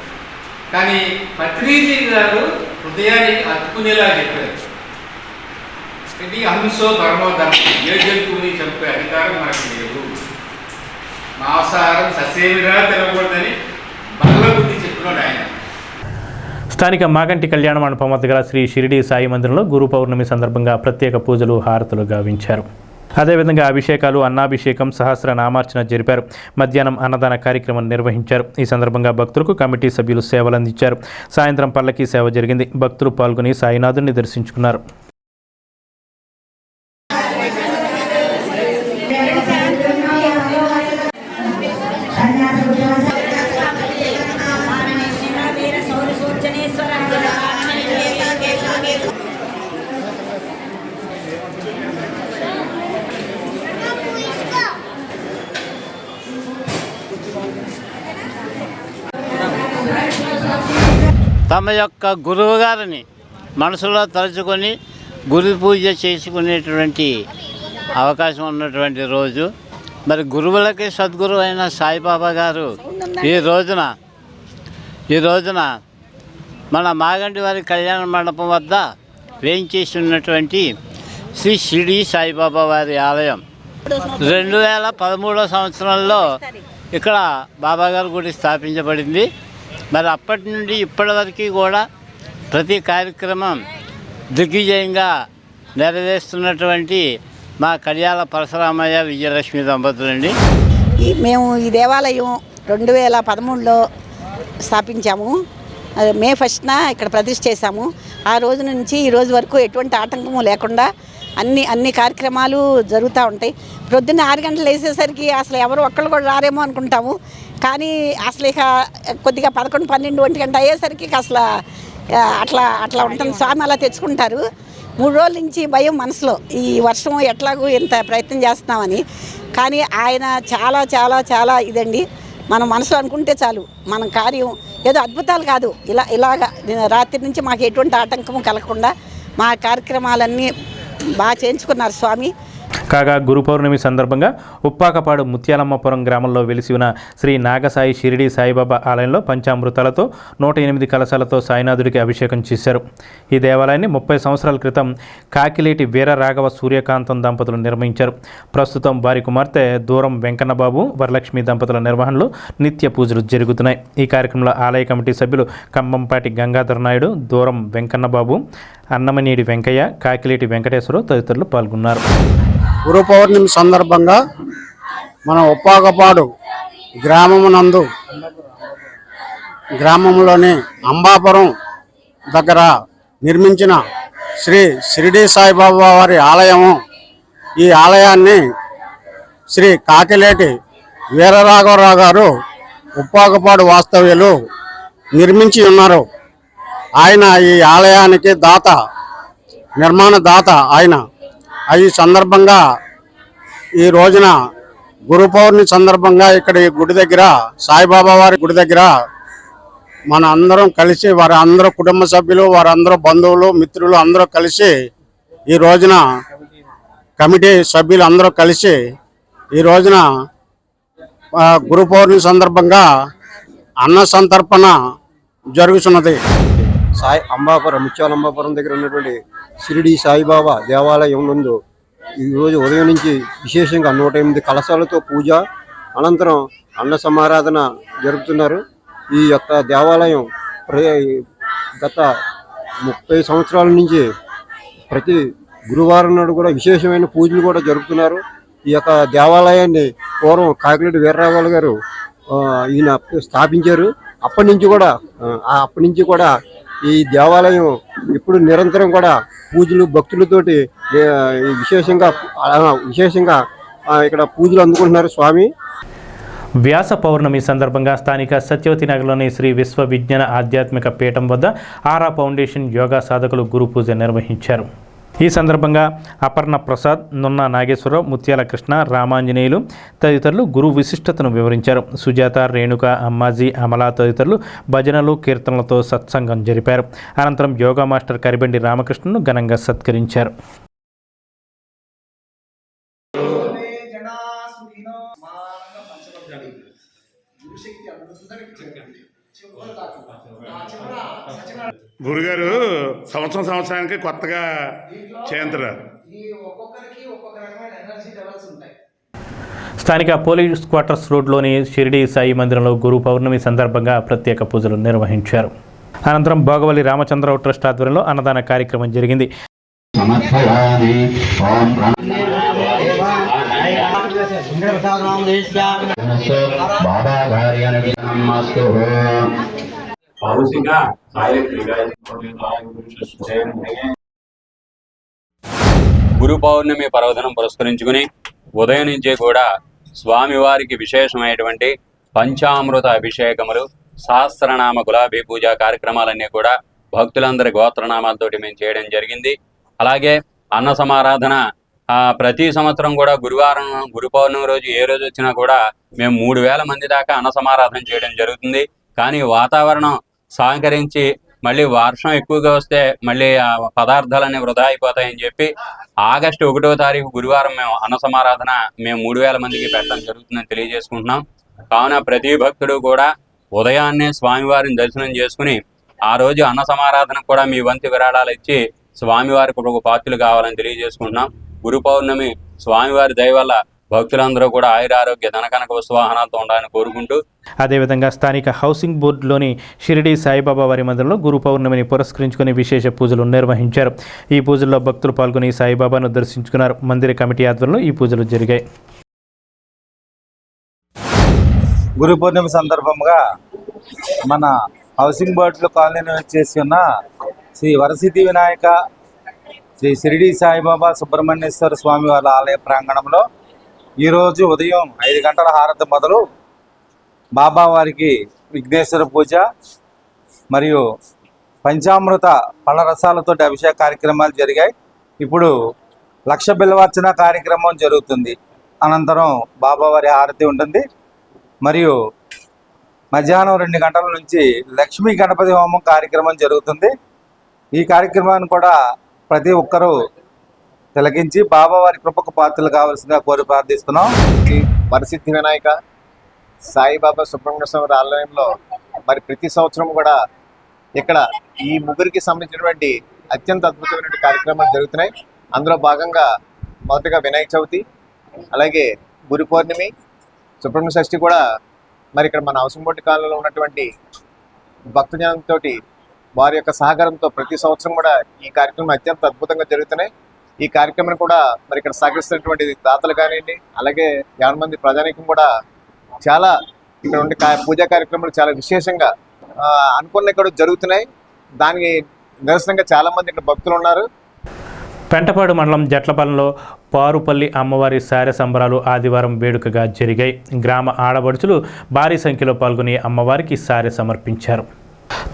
కానీ పత్రిజీ గారు హృదయానికి హత్తుకునేలా చెప్పారు. ఇది అహింసో పరమో ధర్మం, ఏ జంతువుని చంపే అధికారం మనకు లేదు, మాంసాహారం ససేమిరా తినకూడదని బల్ల బుద్ధి చెప్పినాడు ఆయన. స్థానిక మాగంటి కళ్యాణ మండపం వద్ద గల శ్రీ షిరిడి సాయి మందిరంలో గురు పౌర్ణమి సందర్భంగా ప్రత్యేక పూజలు, హారతులు గావించారు. అదేవిధంగా అభిషేకాలు, అన్నాభిషేకం, సహస్ర నామార్చన జరిపారు. మధ్యాహ్నం అన్నదాన కార్యక్రమం నిర్వహించారు. ఈ సందర్భంగా భక్తులకు కమిటీ సభ్యులు సేవలు అందించారు. సాయంత్రం పల్లకీ సేవ జరిగింది. భక్తులు పాల్గొని సాయినాథుని దర్శించుకున్నారు. తమ యొక్క గురువు గారిని మనసులో తలుచుకొని గురు పూజ చేసుకునేటువంటి అవకాశం ఉన్నటువంటి రోజు. మరి గురువులకి సద్గురువు అయిన సాయిబాబా గారు ఈ రోజున మన మాగంటి వారి కళ్యాణ మండపం వద్ద వేయించేసి ఉన్నటువంటి శ్రీ షిరిడి సాయిబాబా వారి ఆలయం 2013 సంవత్సరంలో ఇక్కడ బాబాగారు గుడి స్థాపించబడింది. మరి అప్పటి నుండి ఇప్పటి వరకు కూడా ప్రతి కార్యక్రమం దిగ్విజయంగా నెరవేరుస్తున్నటువంటి మా కడియాల పరశురామయ్య విజయలక్ష్మి దంపతులండి. మేము ఈ దేవాలయం 2013లో స్థాపించాము. మే 1న ఇక్కడ ప్రతిష్ఠ చేశాము. ఆ రోజు నుంచి ఈ రోజు వరకు ఎటువంటి ఆటంకము లేకుండా అన్ని కార్యక్రమాలు జరుగుతూ ఉంటాయి. ప్రొద్దున్న 6 గంటలు వేసేసరికి అసలు ఎవరు ఒక్కళ్ళు కూడా రారేమో అనుకుంటాము. కానీ అసలు ఇక కొద్దిగా 11, 12, 1 గంట అయ్యేసరికి అసలు అట్లా ఉంటుంది. స్వామి అలా తెచ్చుకుంటారు. 3 రోజుల నుంచి భయం మనసులో, ఈ వర్షం ఎట్లాగూ ఇంత ప్రయత్నం చేస్తున్నామని. కానీ ఆయన చాలా చాలా చాలా ఇదండి. మనం మనసులో అనుకుంటే చాలు, మన కార్యం ఏదో అద్భుతాలు కాదు, ఇలాగా రాత్రి నుంచి మాకు ఎటువంటి ఆటంకము కలగకుండా మా కార్యక్రమాలన్నీ బాగా చేయించుకున్నారు స్వామి. కాగా గురు పౌర్ణమి సందర్భంగా ఉప్పాకపాడు ముత్యాలమ్మపురం గ్రామంలో వెలిసి ఉన్న శ్రీ నాగసాయి షిరిడి సాయిబాబా ఆలయంలో పంచామృతాలతో 108 కలశాలతో సాయినాథుడికి అభిషేకం చేశారు. ఈ దేవాలయాన్ని 30 సంవత్సరాల క్రితం కాకిలేటి వీర రాఘవ సూర్యకాంతం దంపతులు నిర్మించారు. ప్రస్తుతం వారి కుమార్తె దూరం వెంకన్నబాబు, వరలక్ష్మి దంపతుల నిర్వహణలో నిత్య పూజలు జరుగుతున్నాయి. ఈ కార్యక్రమంలో ఆలయ కమిటీ సభ్యులు కంబంపాటి గంగాధర నాయుడు, దూరం వెంకన్నబాబు, అన్నమనేడి వెంకయ్య, కాకిలేటి వెంకటేశ్వరరావు తదితరులు పాల్గొన్నారు. గురు పౌర్ణమి సందర్భంగా మన ఉప్పాకపాడు గ్రామంలోని అంబాపురం దగ్గర నిర్మించిన శ్రీ షిరిడి సాయిబాబా వారి ఆలయము. ఈ ఆలయాన్ని శ్రీ కాకిలేటి వీరరాఘవరావు గారు ఉప్పాకపాడు వాస్తవ్యులు నిర్మించి ఉన్నారు. ఆయన ఈ ఆలయానికి నిర్మాణ దాత ఆయన. ఈ సందర్భంగా ఈ రోజున గురు పౌర్ణమి సందర్భంగా ఇక్కడ ఈ గుడి దగ్గర, సాయిబాబా వారి గుడి దగ్గర మన అందరం కలిసి, వారి అందరూ కుటుంబ సభ్యులు, వారందరూ బంధువులు, మిత్రులు అందరూ కలిసి ఈ రోజున కమిటీ సభ్యులు అందరూ కలిసి ఈ రోజున గురు పౌర్ణమి సందర్భంగా అన్న సంతర్పణ జరుగుతున్నది. ముత్యాలంబాపురం దగ్గర ఉన్నటువంటి షిరిడి సాయిబాబా దేవాలయం నందు ఈరోజు ఉదయం నుంచి విశేషంగా 108 కలశాలతో పూజ, అనంతరం అన్న సమారాధన జరుపుతున్నారు. ఈ యొక్క దేవాలయం గత 30 సంవత్సరాల నుంచి ప్రతి గురువారం నాడు కూడా విశేషమైన పూజలు కూడా జరుపుతున్నారు. ఈ యొక్క దేవాలయాన్ని పూర్వం కాకిలేటి వీరరాఘవ గారు ఈయన స్థాపించారు. అప్పటి నుంచి కూడా ఈ దేవాలయం ఇప్పుడు నిరంతరం కూడా పూజలు భక్తులతోటి విశేషంగా ఇక్కడ పూజలు అందుకుంటున్నారు స్వామి. వ్యాస పౌర్ణమి సందర్భంగా స్థానిక సత్యవతి నగర్లోని శ్రీ విశ్వ విజ్ఞాన ఆధ్యాత్మిక పీఠం వద్ద ఆరా ఫౌండేషన్ యోగా సాధకులు గురు పూజ నిర్వహించారు. ఈ సందర్భంగా అపర్ణ ప్రసాద్, నున్న నాగేశ్వరరావు, ముత్యాల కృష్ణ, రామాంజనేయులు తదితరులు గురు విశిష్టతను వివరించారు. సుజాత, రేణుక, అమ్మాజీ, అమల తదితరులు భజనలు, కీర్తనలతో సత్సంగం జరిపారు. అనంతరం యోగా మాస్టర్ కరిబండి రామకృష్ణను ఘనంగా సత్కరించారు. గురుగారు సంవత్సరానికి కొత్తగా చేయంతరా. స్థానిక పోలీస్ క్వార్టర్స్ రోడ్లోని షిరిడి సాయి మందిరంలో గురు పౌర్ణమి సందర్భంగా ప్రత్యేక పూజలు నిర్వహించారు. అనంతరం భోగవల్లి రామచంద్రరావు ట్రస్ట్ ఆధ్వర్యంలో అన్నదాన కార్యక్రమం జరిగింది. గురు పౌర్ణమి పర్వదినం పురస్కరించుకుని ఉదయం నుంచే కూడా స్వామివారికి విశేషమైనటువంటి పంచామృత అభిషేకములు, సహస్రనామ గులాబీ పూజా కార్యక్రమాలన్నీ కూడా భక్తులందరి గోత్రనామాలతోటి మేము చేయడం జరిగింది. అలాగే అన్న సమారాధన ప్రతి సంవత్సరం కూడా గురువారం గురు పౌర్ణమి రోజు ఏ రోజు వచ్చినా కూడా మేము 3000 మంది దాకా అన్న సమారాధన చేయడం జరుగుతుంది. కానీ వాతావరణం సహకరించి మళ్ళీ వర్షం ఎక్కువగా వస్తే మళ్ళీ ఆ పదార్థాలన్నీ వృధా అయిపోతాయని చెప్పి ఆగస్టు 1వ తారీఖు గురువారం మేము అన్న సమారాధన 3000 మందికి పెట్టడం జరుగుతుందని తెలియజేసుకుంటున్నాం. కావున ప్రతి భక్తుడు కూడా ఉదయాన్నే స్వామివారిని దర్శనం చేసుకుని ఆ రోజు అన్న సమారాధన కూడా మీ వంతు విరాళాలు ఇచ్చి స్వామివారికి ఒక పాత్రలు కావాలని తెలియజేసుకుంటున్నాం. గురు పౌర్ణమి స్వామివారి దయ వల్ల భక్తులందరూ కూడా ఆయురారోగ్య ధనకనక వస్తువాహనాలతో ఉండాలని కోరుకుంటూ, అదేవిధంగా స్థానిక హౌసింగ్ బోర్డులోని షిరిడి సాయిబాబా వారి మందిరంలో గురు పౌర్ణమిని పురస్కరించుకుని విశేష పూజలు నిర్వహించారు. ఈ పూజల్లో భక్తులు పాల్గొని సాయిబాబాను దర్శించుకున్నారు. మందిర కమిటీ ఆధ్వర్యంలో ఈ పూజలు జరిగాయి. గురు పౌర్ణమి సందర్భంగా మన హౌసింగ్ బోర్డులో కాలనీలో వచ్చేసి ఉన్న శ్రీ వరసిద్ధి వినాయక శ్రీ షిరిడి సాయిబాబా సుబ్రహ్మణ్యేశ్వర స్వామి వారి ఆలయ ప్రాంగణంలో ఈరోజు ఉదయం 5 గంటల హారతి మొదలు బాబావారికి విఘ్నేశ్వర పూజ మరియు పంచామృత పళ్ళరసాలతో అభిషేక కార్యక్రమాలు జరిగాయి. ఇప్పుడు 1,00,000 బిల్వార్చన కార్యక్రమం జరుగుతుంది. అనంతరం బాబావారి హారతి ఉంటుంది. మరియు మధ్యాహ్నం 2 గంటల నుంచి లక్ష్మీ గణపతి హోమం కార్యక్రమం జరుగుతుంది. ఈ కార్యక్రమాన్ని కూడా ప్రతి ఒక్కరూ తిలకించి బాబావారి కృపకు పాత్రలు కావాల్సిందిగా కోరి ప్రార్థిస్తున్నాం. వరసిద్ధి వినాయక సాయిబాబా సుబ్రహ్మణ్యేశ్వర ఆలయంలో మరి ప్రతి సంవత్సరం కూడా ఇక్కడ ఈ ముగ్గురికి సంబంధించినటువంటి అత్యంత అద్భుతమైన కార్యక్రమాలు జరుగుతున్నాయి. అందులో భాగంగా మొదటగా వినాయక చవితి, అలాగే గురు పౌర్ణమి, సుబ్రహ్మణ్య షష్ఠి కూడా మరి ఇక్కడ మన హౌసింగ్ బోర్డు కాలనీలో ఉన్నటువంటి భక్తజనంతో వారి యొక్క సహకారంతో ప్రతి సంవత్సరం కూడా ఈ కార్యక్రమం అత్యంత అద్భుతంగా జరుగుతున్నాయి. ఈ కార్యక్రమాన్ని కూడా మరి ఇక్కడ సహకరిస్తున్నటువంటి దాతలు కానివ్వండి, అలాగే 50 మంది ప్రజానీకం కూడా చాలా ఇక్కడ ఉండే పూజా కార్యక్రమాలు చాలా విశేషంగా అనుకున్న ఇక్కడ జరుగుతున్నాయి. దానికి నిరసనంగా చాలామంది ఇక్కడ భక్తులు ఉన్నారు. పెంటపాడు మండలం జట్లపాలెంలో పారుపల్లి అమ్మవారి సారె సంబరాలు ఆదివారం వేడుకగా జరిగాయి. గ్రామ ఆడబడుచులు భారీ సంఖ్యలో పాల్గొని అమ్మవారికి సారె సమర్పించారు.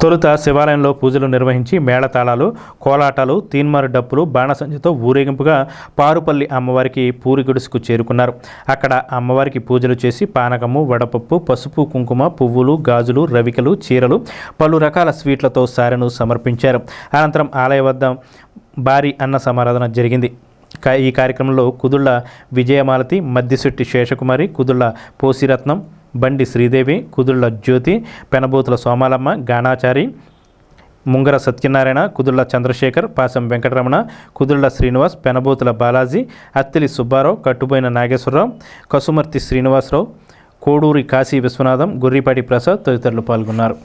తొలుత శివాలయంలో పూజలు నిర్వహించి మేళతాళాలు, కోలాటాలు, తీన్మారు డప్పులు, బాణసంచితో ఊరేగింపుగా పారుపల్లి అమ్మవారికి పూరి గుడిసుకు చేరుకున్నారు. అక్కడ అమ్మవారికి పూజలు చేసి పానకము, వడపప్పు, పసుపు, కుంకుమ, పువ్వులు, గాజులు, రవికలు, చీరలు, పలు రకాల స్వీట్లతో సారెను సమర్పించారు. అనంతరం ఆలయ వద్ద భారీ అన్న సమారాధన జరిగింది. ఈ కార్యక్రమంలో కుదుళ్ల విజయమాలతి, మద్దిశెట్టి శేషకుమారి, కుదుళ్ల పోసిరత్నం, బండి శ్రీదేవి, కుదుళ్ల జ్యోతి, పెనబూతుల సోమాలమ్మ, గానాచారి, ముంగర సత్యనారాయణ, కుదుళ్ల చంద్రశేఖర్, పాసం వెంకటరమణ, కుదుళ్ల శ్రీనివాస్, పెనబూతుల బాలాజీ, అత్తిలి సుబ్బారావు, కట్టుబోయిన నాగేశ్వరరావు, కసుమర్తి శ్రీనివాసరావు, కోడూరి కాశీ విశ్వనాథం, గుర్రిపాటి ప్రసాద్ తదితరులు పాల్గొన్నారు.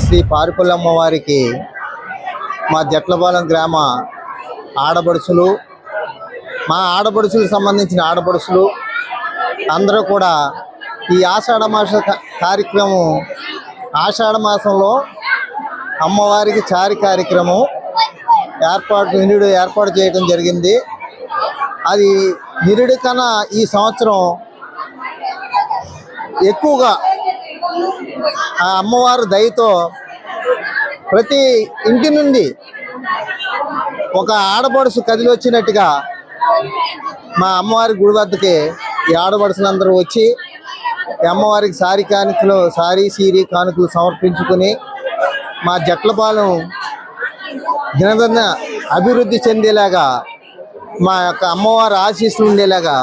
శ్రీ పారుపల్లి అమ్మవారికి మా జట్లపాలెం గ్రామ ఆడపడుచులు, మా ఆడపడుచులకు సంబంధించిన ఆడపడుచులు అందరూ కూడా ఈ ఆషాఢ మాస కార్యక్రమం, ఆషాఢ మాసంలో అమ్మవారికి చారి కార్యక్రమం నిరుడు ఏర్పాటు చేయడం జరిగింది. అది నిరుడి కన్నా ఈ సంవత్సరం ఎక్కువగా ఆ అమ్మవారి దయతో ప్రతి ఇంటి నుండి ఒక ఆడపడుచు కదిలి వచ్చినట్టుగా మా అమ్మవారి గుడి వద్దకి ఈ ఆడపడుచులందరూ వచ్చి ఈ అమ్మవారికి సారీ సీరీ కానుకలు సమర్పించుకుని మా జట్లపాలెం దినదిన అభివృద్ధి చెందేలాగా మా యొక్క అమ్మవారి ఆశీస్సులు ఉండేలాగా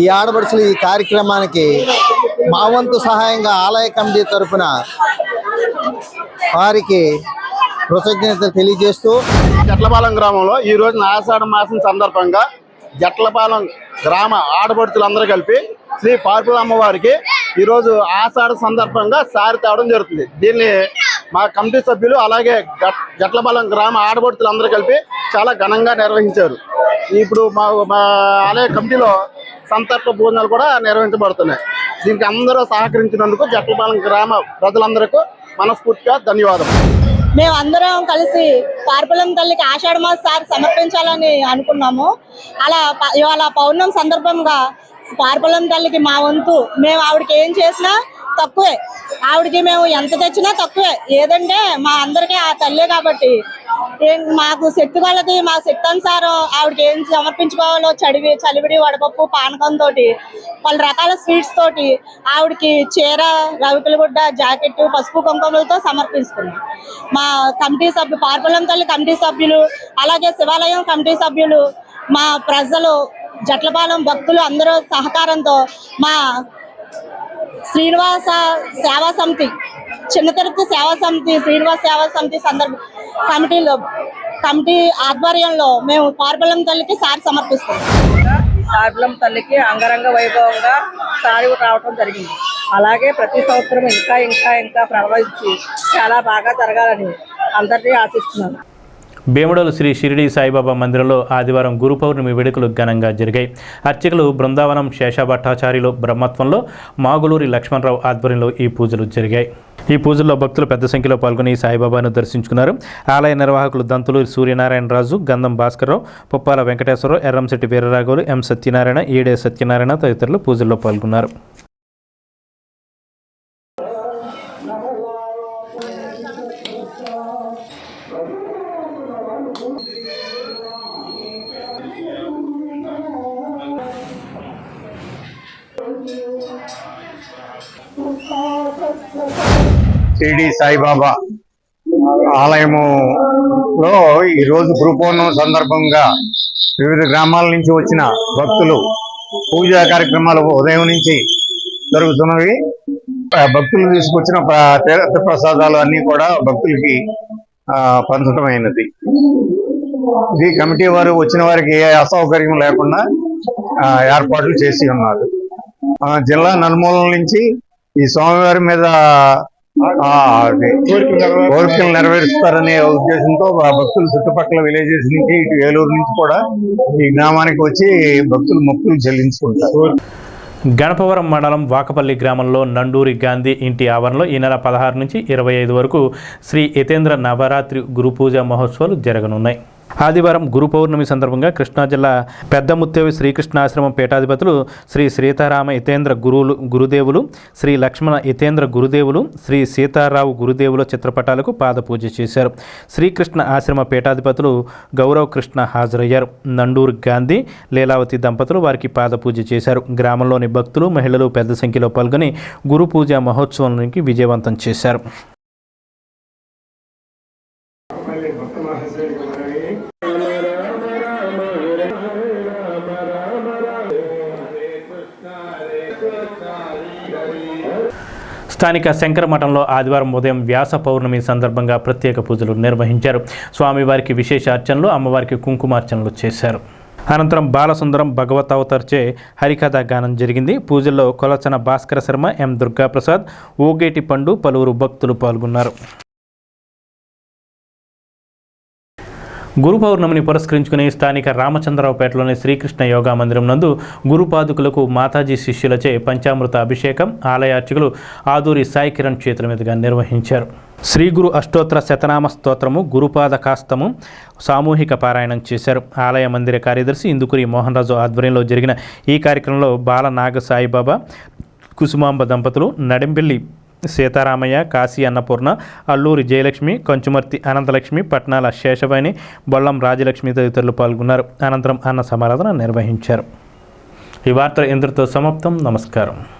ఈ ఆడపడుచులు ఈ కార్యక్రమానికి మా వంతు సహాయంగా ఆలయ కమిటీ తరఫున వారికి కృతజ్ఞతలు తెలియజేస్తూ జట్లపాలెం గ్రామంలో ఈ రోజు ఆషాఢ మాసం సందర్భంగా జట్లపాలెం గ్రామ ఆడపడుచులందరూ కలిపి శ్రీ పార్పుల అమ్మవారికి ఈరోజు ఆషాఢ సందర్భంగా సారి తేవడం జరుగుతుంది. దీన్ని మా కమిటీ సభ్యులు అలాగే జట్లపాలెం గ్రామ ఆడపడుచులందరూ కలిపి చాలా ఘనంగా నిర్వహించారు. ఇప్పుడు మా ఆలయ కమిటీలో సంతర్ప భోజనాలు కూడా నిర్వహించబడుతున్నాయి. దీనికి అందరూ సహకరించినందుకు జట్లపాలెం గ్రామ ప్రజలందరికీ మనస్ఫూర్తిగా ధన్యవాదాలు. మేమందరం కలిసి పార్పులం తల్లికి ఆషాఢ మాస సారి సమర్పించాలని అనుకున్నాము. అలా ఇవాళ పౌర్ణమి సందర్భంగా పార్పులం తల్లికి మా వంతు మేము ఆవిడకి ఏం చేసినా తక్కువే, ఆవిడకి మేము ఎంత తెచ్చినా తక్కువే. ఏదంటే మా అందరికీ ఆ తల్లే కాబట్టి మాకు శక్తి వాళ్ళకి మా శక్తి అనుసారం ఆవిడకి ఏం సమర్పించుకోవాలో చలివిడి వడపప్పు పానకంతో పలు రకాల స్వీట్స్ తోటి ఆవిడకి చీర రవికల గుడ్డ జాకెట్ పసుపు కుంకుమలతో సమర్పిస్తున్నాం. మా కమిటీ సభ్యులు పార్పులం తల్లి కమిటీ సభ్యులు అలాగే శివాలయం కమిటీ సభ్యులు మా ప్రజలు జట్లపాలెం భక్తులు అందరూ సహకారంతో మా శ్రీనివాస సేవా సమితి చిన్న తిరుపతి సేవా సమితి శ్రీనివాస సేవా సమితి కమిటీ ఆధ్వర్యంలో మేము పార్పులం తల్లికి సారి సమర్పిస్తాం. పార్పులం తల్లికి అంగరంగ వైభవంగా సారి రావడం జరిగింది. అలాగే ప్రతి సంవత్సరం ఇంకా ప్రవహించి చాలా బాగా జరగాలని అందరినీ ఆశిస్తున్నాను. భీమడోలు శ్రీ షిరిడి సాయిబాబా మందిరంలో ఆదివారం గురు పౌర్ణమి వేడుకలు ఘనంగా జరిగాయి. అర్చకులు బృందావనం శేషభట్టాచార్యులు బ్రహ్మత్వంలో మాగులూరి లక్ష్మణరావు ఆధ్వర్యంలో ఈ పూజలు జరిగాయి. ఈ పూజల్లో భక్తులు పెద్ద సంఖ్యలో పాల్గొని సాయిబాబాను దర్శించుకున్నారు. ఆలయ నిర్వాహకులు దంతులూరి సూర్యనారాయణరాజు, గంధం భాస్కర్రావు, పుప్పాల వెంకటేశ్వరరావు, ఎర్రంశెట్టి వీరరాఘవులు, ఎం సత్యనారాయణ, ఈడే సత్యనారాయణ తదితరులు పూజల్లో పాల్గొన్నారు. షిరిడి సాయిబాబా ఆలయములో ఈరోజు గురు పౌర్ణమి సందర్భంగా వివిధ గ్రామాల నుంచి వచ్చిన భక్తులు పూజా కార్యక్రమాలు ఉదయం నుంచి జరుగుతున్నవి. భక్తులు తీసుకొచ్చిన తీర్థ ప్రసాదాలు అన్నీ కూడా భక్తులకి పంచడం అయినది. ఇది కమిటీ వారు వచ్చిన వారికి ఏ అసౌకర్యం లేకుండా ఏర్పాట్లు చేసి ఉన్నారు. జిల్లా నలుమూలల నుంచి ఈ స్వామివారి మీద కోరికలు నెరవేరుస్తారనే ఉద్దేశంతో భక్తులు చుట్టుపక్కల విలేజెస్ నుంచి ఇటు ఏలూరు నుంచి కూడా ఈ గ్రామానికి వచ్చి భక్తులు మొక్కులు చెల్లించుకుంటారు. గణపవరం మండలం వాకపల్లి గ్రామంలో నండూరి గాంధీ ఇంటి ఆవరణలో ఈ నెల 16 నుంచి 25 వరకు శ్రీ యతేంద్ర నవరాత్రి గురు పూజ మహోత్సవాలు జరగనున్నాయి. ఆదివారం గురు పౌర్ణమి సందర్భంగా కృష్ణా జిల్లా పెద్దముత్తేవి శ్రీకృష్ణాశ్రమం పీఠాధిపతులు శ్రీ సీతారామ యతేంద్ర గురుదేవులు, శ్రీ లక్ష్మణ యతేంద్ర గురుదేవులు, శ్రీ సీతారావు గురుదేవుల చిత్రపటాలకు పాదపూజ చేశారు. శ్రీకృష్ణ ఆశ్రమ పీఠాధిపతులు గౌరవ్ కృష్ణ హాజరయ్యారు. నండూరు గాంధీ లీలావతి దంపతులు వారికి పాదపూజ చేశారు. గ్రామంలోని భక్తులు మహిళలు పెద్ద సంఖ్యలో పాల్గొని గురు పూజ మహోత్సవానికి విజయవంతం చేశారు. స్థానిక శంకర మఠంలో ఆదివారం ఉదయం వ్యాస పౌర్ణమి సందర్భంగా ప్రత్యేక పూజలు నిర్వహించారు. స్వామివారికి విశేష అర్చనలు, అమ్మవారికి కుంకుమార్చనలు చేశారు. అనంతరం బాలసుందరం భగవతావతర్చే హరికథ గానం జరిగింది. పూజల్లో కొలచన భాస్కర శర్మ, ఎం దుర్గాప్రసాద్, ఓగేటి పండు పలువురు భక్తులు పాల్గొన్నారు. గురు పౌర్ణమిని పురస్కరించుకుని స్థానిక రామచంద్రరావుపేటలోని శ్రీకృష్ణ యోగా మందిరం నందు గురుపాదుకులకు మాతాజీ శిష్యులచే పంచామృత అభిషేకం ఆలయ అర్చకులు ఆదూరి సాయి కిరణ్ చేతుల మీదుగా నిర్వహించారు. శ్రీ గురు అష్టోత్తర శతనామ స్తోత్రము, గురుపాద కాస్తము సామూహిక పారాయణం చేశారు. ఆలయ మందిర కార్యదర్శి ఇందుకూరి మోహన్ రాజు ఆధ్వర్యంలో జరిగిన ఈ కార్యక్రమంలో బాల నాగ సాయిబాబా, కుసుమాంబ దంపతులు, నడింబెల్లి సీతారామయ్య, కాశీ అన్నపూర్ణ, అల్లూరి జయలక్ష్మి, కొంచుమర్తి అనంతలక్ష్మి, పట్నాల శేషవాణి, బొల్లం రాజలక్ష్మి తదితరులు పాల్గొన్నారు. అనంతరం అన్న సమారాధన నిర్వహించారు. ఈ వార్తలు ఇంతటితో సమాప్తం. నమస్కారం.